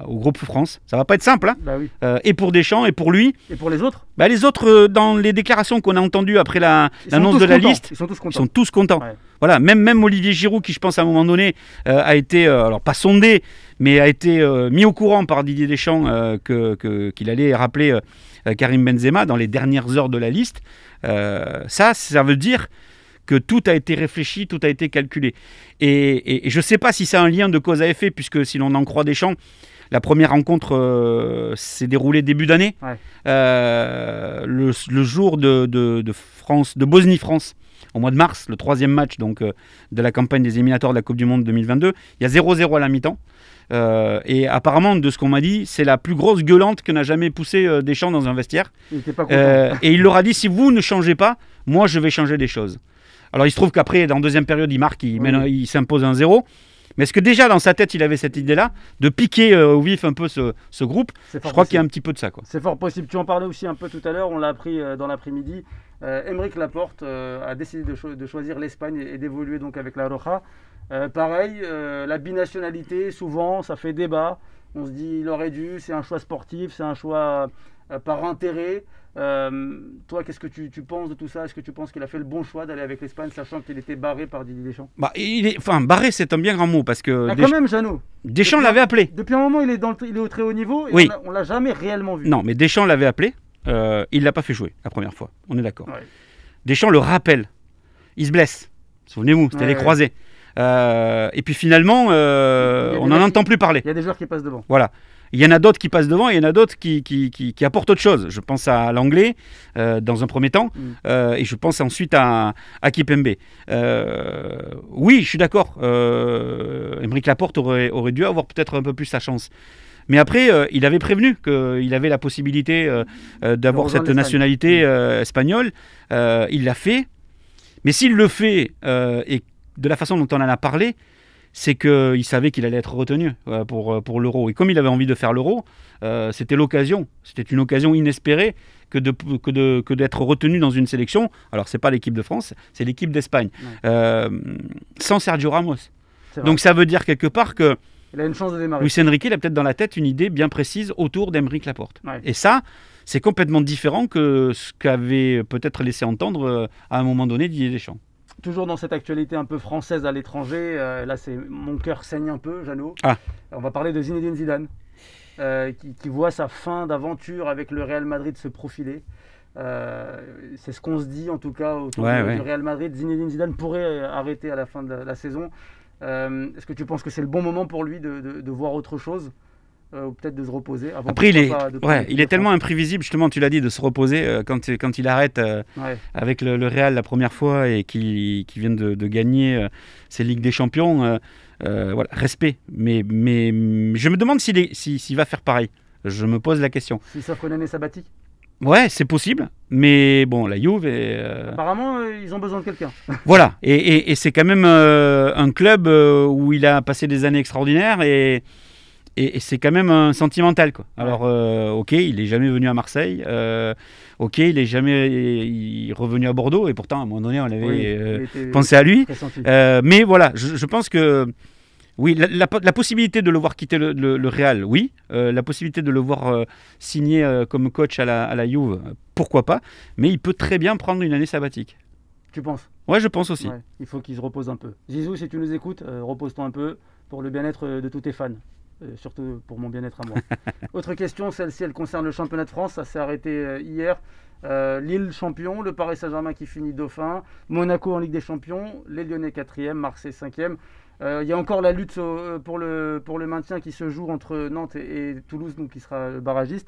B: au groupe France. Ça va pas être simple, hein.
A: Bah oui.
B: Et pour Deschamps, et pour lui.
A: Et pour les autres.
B: Bah, les autres, dans les déclarations qu'on a entendues après l'annonce de la liste,
A: ils sont
B: tous contents. Ouais. Voilà, même Olivier Giroud, qui je pense à un moment donné a été, alors pas sondé, mais a été mis au courant par Didier Deschamps qu'il allait rappeler Karim Benzema dans les dernières heures de la liste. Ça veut dire que tout a été réfléchi, tout a été calculé. Et je ne sais pas si c'est un lien de cause à effet, puisque si l'on en croit Deschamps, la première rencontre s'est déroulée début d'année, le jour de Bosnie-France, au mois de mars, le 3e match donc, de la campagne des éliminatoires de la Coupe du Monde 2022. Il y a 0-0 à la mi-temps. Et apparemment, de ce qu'on m'a dit, c'est la plus grosse gueulante que n'a jamais poussé Deschamps dans un vestiaire.
A: Il était pas content.
B: Et il leur a dit, si vous ne changez pas, moi je vais changer des choses. Alors il se trouve qu'après, dans la deuxième période, il marque, il s'impose 1-0. Mais est-ce que déjà dans sa tête, il avait cette idée-là de piquer au vif un peu ce groupe? Je crois qu'il y a un petit peu de ça, quoi.
A: C'est fort possible. Tu en parlais aussi un peu tout à l'heure, on l'a appris dans l'après-midi. Aymeric Laporte a décidé de choisir l'Espagne et d'évoluer donc avec la Roja. Pareil, la binationalité, souvent, ça fait débat. On se dit, il aurait dû, c'est un choix sportif, c'est un choix par intérêt. Toi, qu'est-ce que tu penses de tout ça? Est-ce que tu penses qu'il a fait le bon choix d'aller avec l'Espagne, sachant qu'il était barré par Didier Deschamps?
B: Barré, c'est un bien grand mot, parce que
A: quand même, Jeannot,
B: Deschamps l'avait appelé.
A: Depuis un moment, il est au très haut niveau, et on l'a jamais réellement vu.
B: Non, mais Deschamps l'avait appelé, il l'a pas fait jouer la première fois, on est d'accord. Deschamps le rappelle il se blesse. Souvenez-vous, c'était les croisés. Et puis finalement, on n'en entend plus parler.
A: Il y a des joueurs qui passent devant.
B: Voilà. Il y en a d'autres qui passent devant et il y en a d'autres qui apportent autre chose. Je pense à l'anglais dans un premier temps et je pense ensuite à Kipembe. Oui, je suis d'accord. Aymeric Laporte aurait dû avoir peut-être un peu plus sa chance. Mais après, il avait prévenu qu'il avait la possibilité d'avoir cette nationalité espagnole. Il l'a fait. Mais s'il le fait et de la façon dont on en a parlé, c'est qu'il savait qu'il allait être retenu pour l'Euro. Et comme il avait envie de faire l'Euro, c'était l'occasion. C'était une occasion inespérée que d'être retenu dans une sélection. Alors, ce n'est pas l'équipe de France, c'est l'équipe d'Espagne. Sans Sergio Ramos. Donc, ça veut dire quelque part que
A: il a une chance de démarrer.
B: Luis Enrique, il a peut-être dans la tête une idée bien précise autour d'Aymeric Laporte. Ouais. Et ça, c'est complètement différent que ce qu'avait peut-être laissé entendre à un moment donné Didier Deschamps.
A: Toujours dans cette actualité un peu française à l'étranger, là mon cœur saigne un peu, Jeannot. On va parler de Zinedine Zidane, qui voit sa fin d'aventure avec le Real Madrid se profiler. C'est ce qu'on se dit en tout cas autour du Real Madrid. Zinedine Zidane pourrait arrêter à la fin de la saison. Est-ce que tu penses que c'est le bon moment pour lui de voir autre chose ou peut-être de se reposer avant.
B: Après, il est tellement imprévisible, justement, tu l'as dit, de se reposer quand il arrête avec le Real la première fois et qu'il vient de gagner ses Ligues des Champions. Voilà, respect. Mais je me demande s'il va faire pareil. Je me pose la question.
A: S'il s'offre une année sabbatique.
B: Ouais, c'est possible, mais bon, la Juve...
A: Apparemment, ils ont besoin de quelqu'un.
B: Voilà, et c'est quand même un club où il a passé des années extraordinaires et c'est quand même un sentimental, quoi. Alors, ok, il n'est jamais venu à Marseille, ok, il n'est jamais revenu à Bordeaux, et pourtant, à un moment donné, on avait pensé à lui. Mais voilà, je pense que... Oui, la possibilité de le voir quitter le Real, oui. La possibilité de le voir signer comme coach à la Juve, pourquoi pas. Mais il peut très bien prendre une année sabbatique.
A: Tu penses ?
B: Ouais, je pense aussi.
A: Il faut qu'il se repose un peu. Zizou, si tu nous écoutes, repose-toi un peu pour le bien-être de tous tes fans. Surtout pour mon bien-être à moi. Autre question, celle-ci, elle concerne le championnat de France. Ça s'est arrêté hier. Lille champion, le Paris Saint-Germain qui finit dauphin, Monaco en Ligue des Champions, les Lyonnais 4e, Marseille 5e. Il y a encore la lutte pour le maintien qui se joue entre Nantes et Toulouse, donc qui sera le barragiste.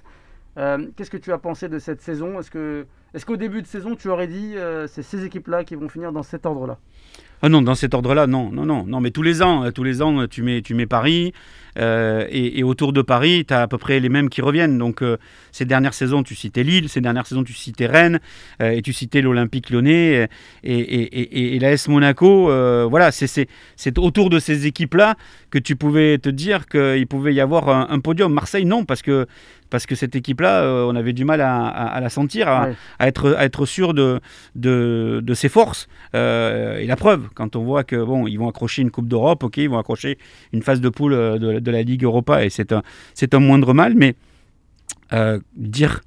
A: Qu'est-ce que tu as pensé de cette saison ? Est-ce qu'au début de saison, tu aurais dit c'est ces équipes-là qui vont finir dans cet ordre-là ?
B: Ah non, dans cet ordre-là, non, mais tous les ans, tu mets Paris, et autour de Paris, tu as à peu près les mêmes qui reviennent. Donc, ces dernières saisons, tu citais Lille, ces dernières saisons, tu citais Rennes, et tu citais l'Olympique Lyonnais, et l'AS Monaco. Voilà, c'est autour de ces équipes-là que tu pouvais te dire qu'il pouvait y avoir un podium. Marseille, non, parce que cette équipe-là, on avait du mal à la sentir, à être sûr de ses forces. Et la preuve, quand on voit que ils vont accrocher une Coupe d'Europe, ok, ils vont accrocher une phase de poule de la Ligue Europa, et c'est un moindre mal, mais dire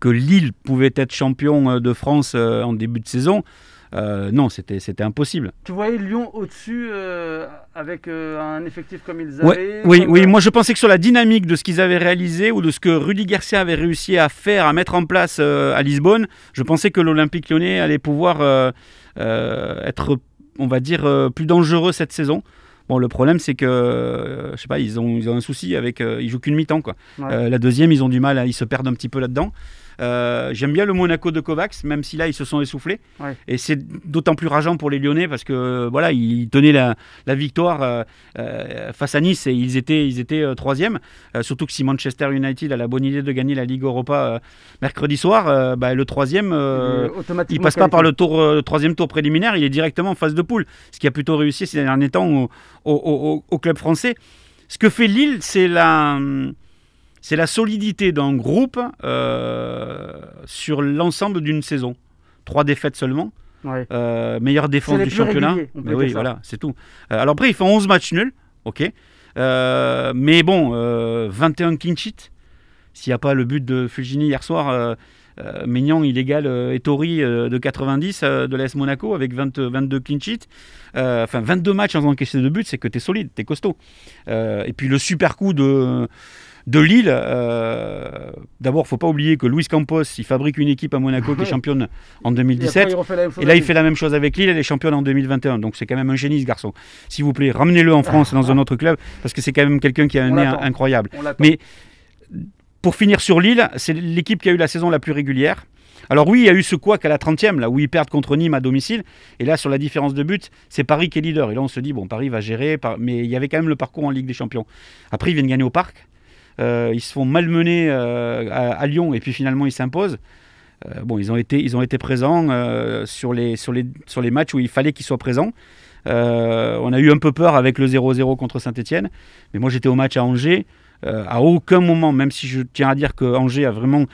B: que Lille pouvait être champion de France en début de saison, non, c'était impossible.
A: Tu voyais Lyon au-dessus avec un effectif comme ils avaient
B: Oui, moi je pensais que sur la dynamique de ce qu'ils avaient réalisé ou de ce que Rudy Garcia avait réussi à faire, à mettre en place à Lisbonne, je pensais que l'Olympique Lyonnais allait pouvoir être, on va dire, plus dangereux cette saison. Bon, le problème, c'est que, je sais pas, ils ont un souci avec... ils jouent qu'une mi-temps, quoi. La deuxième, ils ont du mal, ils se perdent un petit peu là-dedans. J'aime bien le Monaco de Kovacs, même si là, ils se sont essoufflés. Et c'est d'autant plus rageant pour les Lyonnais parce que, voilà, ils tenaient la victoire face à Nice et ils étaient troisième. Surtout que si Manchester United a la bonne idée de gagner la Ligue Europa mercredi soir, le troisième, il passe pas par le troisième tour préliminaire, il est directement en phase de poule. Ce qui a plutôt réussi ces derniers temps au club français. Ce que fait Lille, c'est la solidité d'un groupe sur l'ensemble d'une saison. 3 défaites seulement. Meilleure défense du championnat. Oui, voilà, c'est tout. Alors après, ils font 11 matchs nuls. Ok. Mais bon, 21 clean sheets. S'il n'y a pas le but de Fulgini hier soir, Maignan, il égale Ettori de 90 de l'AS Monaco avec 22 clean sheets. 22 matchs sans encaisser de but, c'est que tu es solide, tu es costaud. Et puis le super coup de de Lille, d'abord, il ne faut pas oublier que Luis Campos, il fabrique une équipe à Monaco qui est championne en 2017. Et là, il fait la même chose avec Lille, elle est championne en 2021. Donc, c'est quand même un génie, ce garçon. S'il vous plaît, ramenez-le en France, dans un autre club, parce que c'est quand même quelqu'un qui a un nez incroyable. Mais pour finir sur Lille, c'est l'équipe qui a eu la saison la plus régulière. Alors oui, il y a eu ce couac à la 30e, là où ils perdent contre Nîmes à domicile. Et là, sur la différence de but, c'est Paris qui est leader. Et là, on se dit, bon, Paris va gérer. Mais il y avait quand même le parcours en Ligue des Champions. Après, ils viennent gagner au Parc. Ils se font malmener à Lyon. Et puis finalement, ils s'imposent. Bon, ils ont été présents sur les matchs où il fallait qu'ils soient présents. On a eu un peu peur avec le 0-0 contre Saint-Etienne. Mais moi, j'étais au match à Angers. À aucun moment, même si je tiens à dire que Angers a vraiment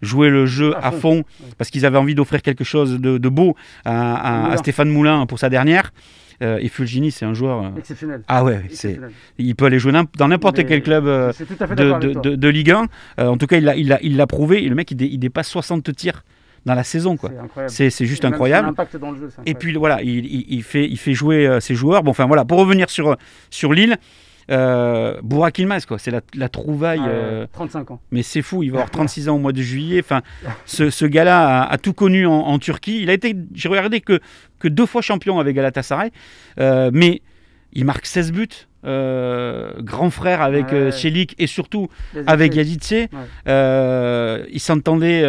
B: joué le jeu à fond parce qu'ils avaient envie d'offrir quelque chose de beau à Stéphane Moulin pour sa dernière. Et Fulgini, c'est un joueur
A: exceptionnel.
B: Ah ouais, il peut aller jouer dans n'importe quel club de Ligue 1. En tout cas, il l'a prouvé. Et le mec, il dépasse 60 tirs dans la saison, quoi. C'est juste incroyable.
A: L'impact dans le jeu,
B: et puis voilà, il fait jouer ses joueurs. Bon, enfin voilà, pour revenir sur Lille. Burak Yılmaz, quoi, c'est la trouvaille.
A: 35 ans.
B: Mais c'est fou, il va avoir 36 ans au mois de juillet. Enfin, ce gars-là a tout connu en Turquie. J'ai regardé que 2 fois champion avec Galatasaray, mais il marque 16 buts. Grand frère avec Çelik et surtout avec Yadice. Il s'entendait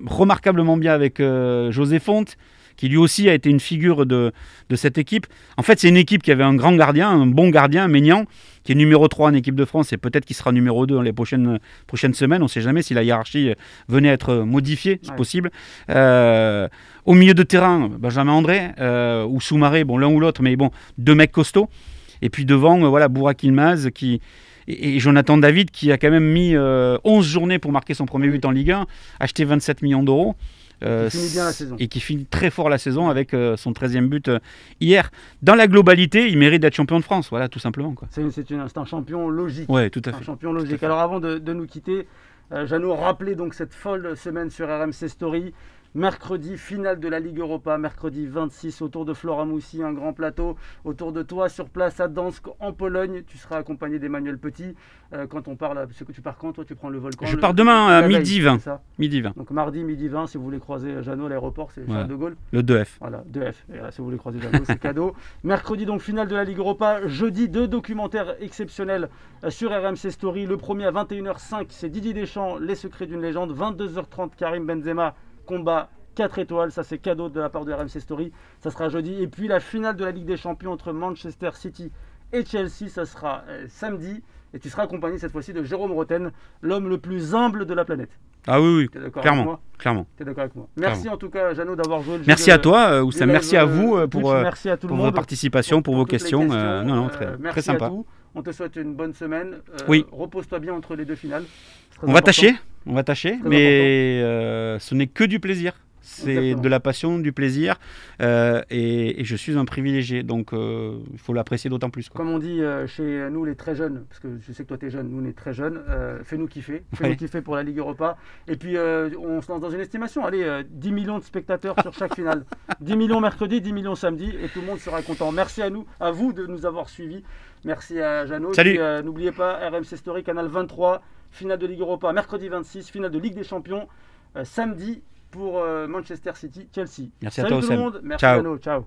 B: remarquablement bien avec José Fonte, qui lui aussi a été une figure de cette équipe. En fait, c'est une équipe qui avait un grand gardien, un bon gardien, Maignan, qui est numéro 3 en équipe de France et peut-être qu'il sera numéro 2 dans les prochaines semaines. On ne sait jamais si la hiérarchie venait à être modifiée, c'est possible. Au milieu de terrain, Benjamin André ou Soumaré, bon, l'un ou l'autre, mais bon, 2 mecs costauds. Et puis devant, Burak Yılmaz et Jonathan David, qui a quand même mis 11 journées pour marquer son premier but en Ligue 1, acheté 27 millions d'euros.
A: Qui finit bien la saison.
B: Et qui finit très fort la saison avec son 13e but hier. Dans la globalité, il mérite d'être champion de France, voilà, tout simplement, quoi.
A: C'est un champion logique.
B: Ouais, tout à fait.
A: Un champion logique. Alors avant de nous quitter, Jeannot, rappelez donc cette folle semaine sur RMC Story. Mercredi, finale de la Ligue Europa, mercredi 26, autour de Flora Moussi, un grand plateau. Autour de toi, sur place à Dansk, en Pologne, tu seras accompagné d'Emmanuel Petit. Quand on parle, parce que tu pars quand, toi, tu prends le Volcan?
B: Je pars demain à midi 20. Midi 20.
A: Donc mardi, midi 20, si vous voulez croiser Jeannot à l'aéroport, c'est Charles de Gaulle.
B: Le 2F.
A: Voilà, 2F. Et là, si vous voulez croiser Jeannot, c'est cadeau. Mercredi, donc, finale de la Ligue Europa. Jeudi, 2 documentaires exceptionnels sur RMC Story. Le premier à 21h05, c'est Didier Deschamps, Les secrets d'une légende. 22h30, Karim Benzema, combat 4 étoiles, ça c'est cadeau de la part de RMC Story, ça sera jeudi. Et puis la finale de la Ligue des Champions entre Manchester City et Chelsea, ça sera samedi. Et tu seras accompagné cette fois-ci de Jérôme Roten, l'homme le plus humble de la planète.
B: Ah oui, clairement.
A: Tu es d'accord avec moi? Merci en tout cas, Jeannot, d'avoir joué le jeu.
B: Merci à toi, Oussam. Merci à vous pour
A: votre
B: participation, pour vos questions. Très sympa.
A: À tout. On te souhaite une bonne semaine.
B: Oui.
A: Repose-toi bien entre les 2 finales.
B: On va tâcher, mais ce n'est que du plaisir. C'est
A: Exactement.
B: De la passion, du plaisir, et je suis un privilégié, donc il faut l'apprécier d'autant plus, quoi.
A: Comme on dit chez nous les très jeunes, parce que je sais que toi tu es jeune, nous on est très jeunes, fais-nous kiffer, fais-nous kiffer pour la Ligue Europa, et puis on se lance dans une estimation, allez, 10 millions de spectateurs sur chaque finale, 10 millions mercredi, 10 millions samedi, et tout le monde sera content. Merci à vous de nous avoir suivis, merci à Jeannot.
B: Salut.
A: N'oubliez pas, RMC Story, canal 23, finale de Ligue Europa, mercredi 26, finale de Ligue des Champions, samedi, pour Manchester City, Chelsea.
B: Merci à toi,
A: tout le monde. Merci
B: Ciao.
A: Jeannot, ciao.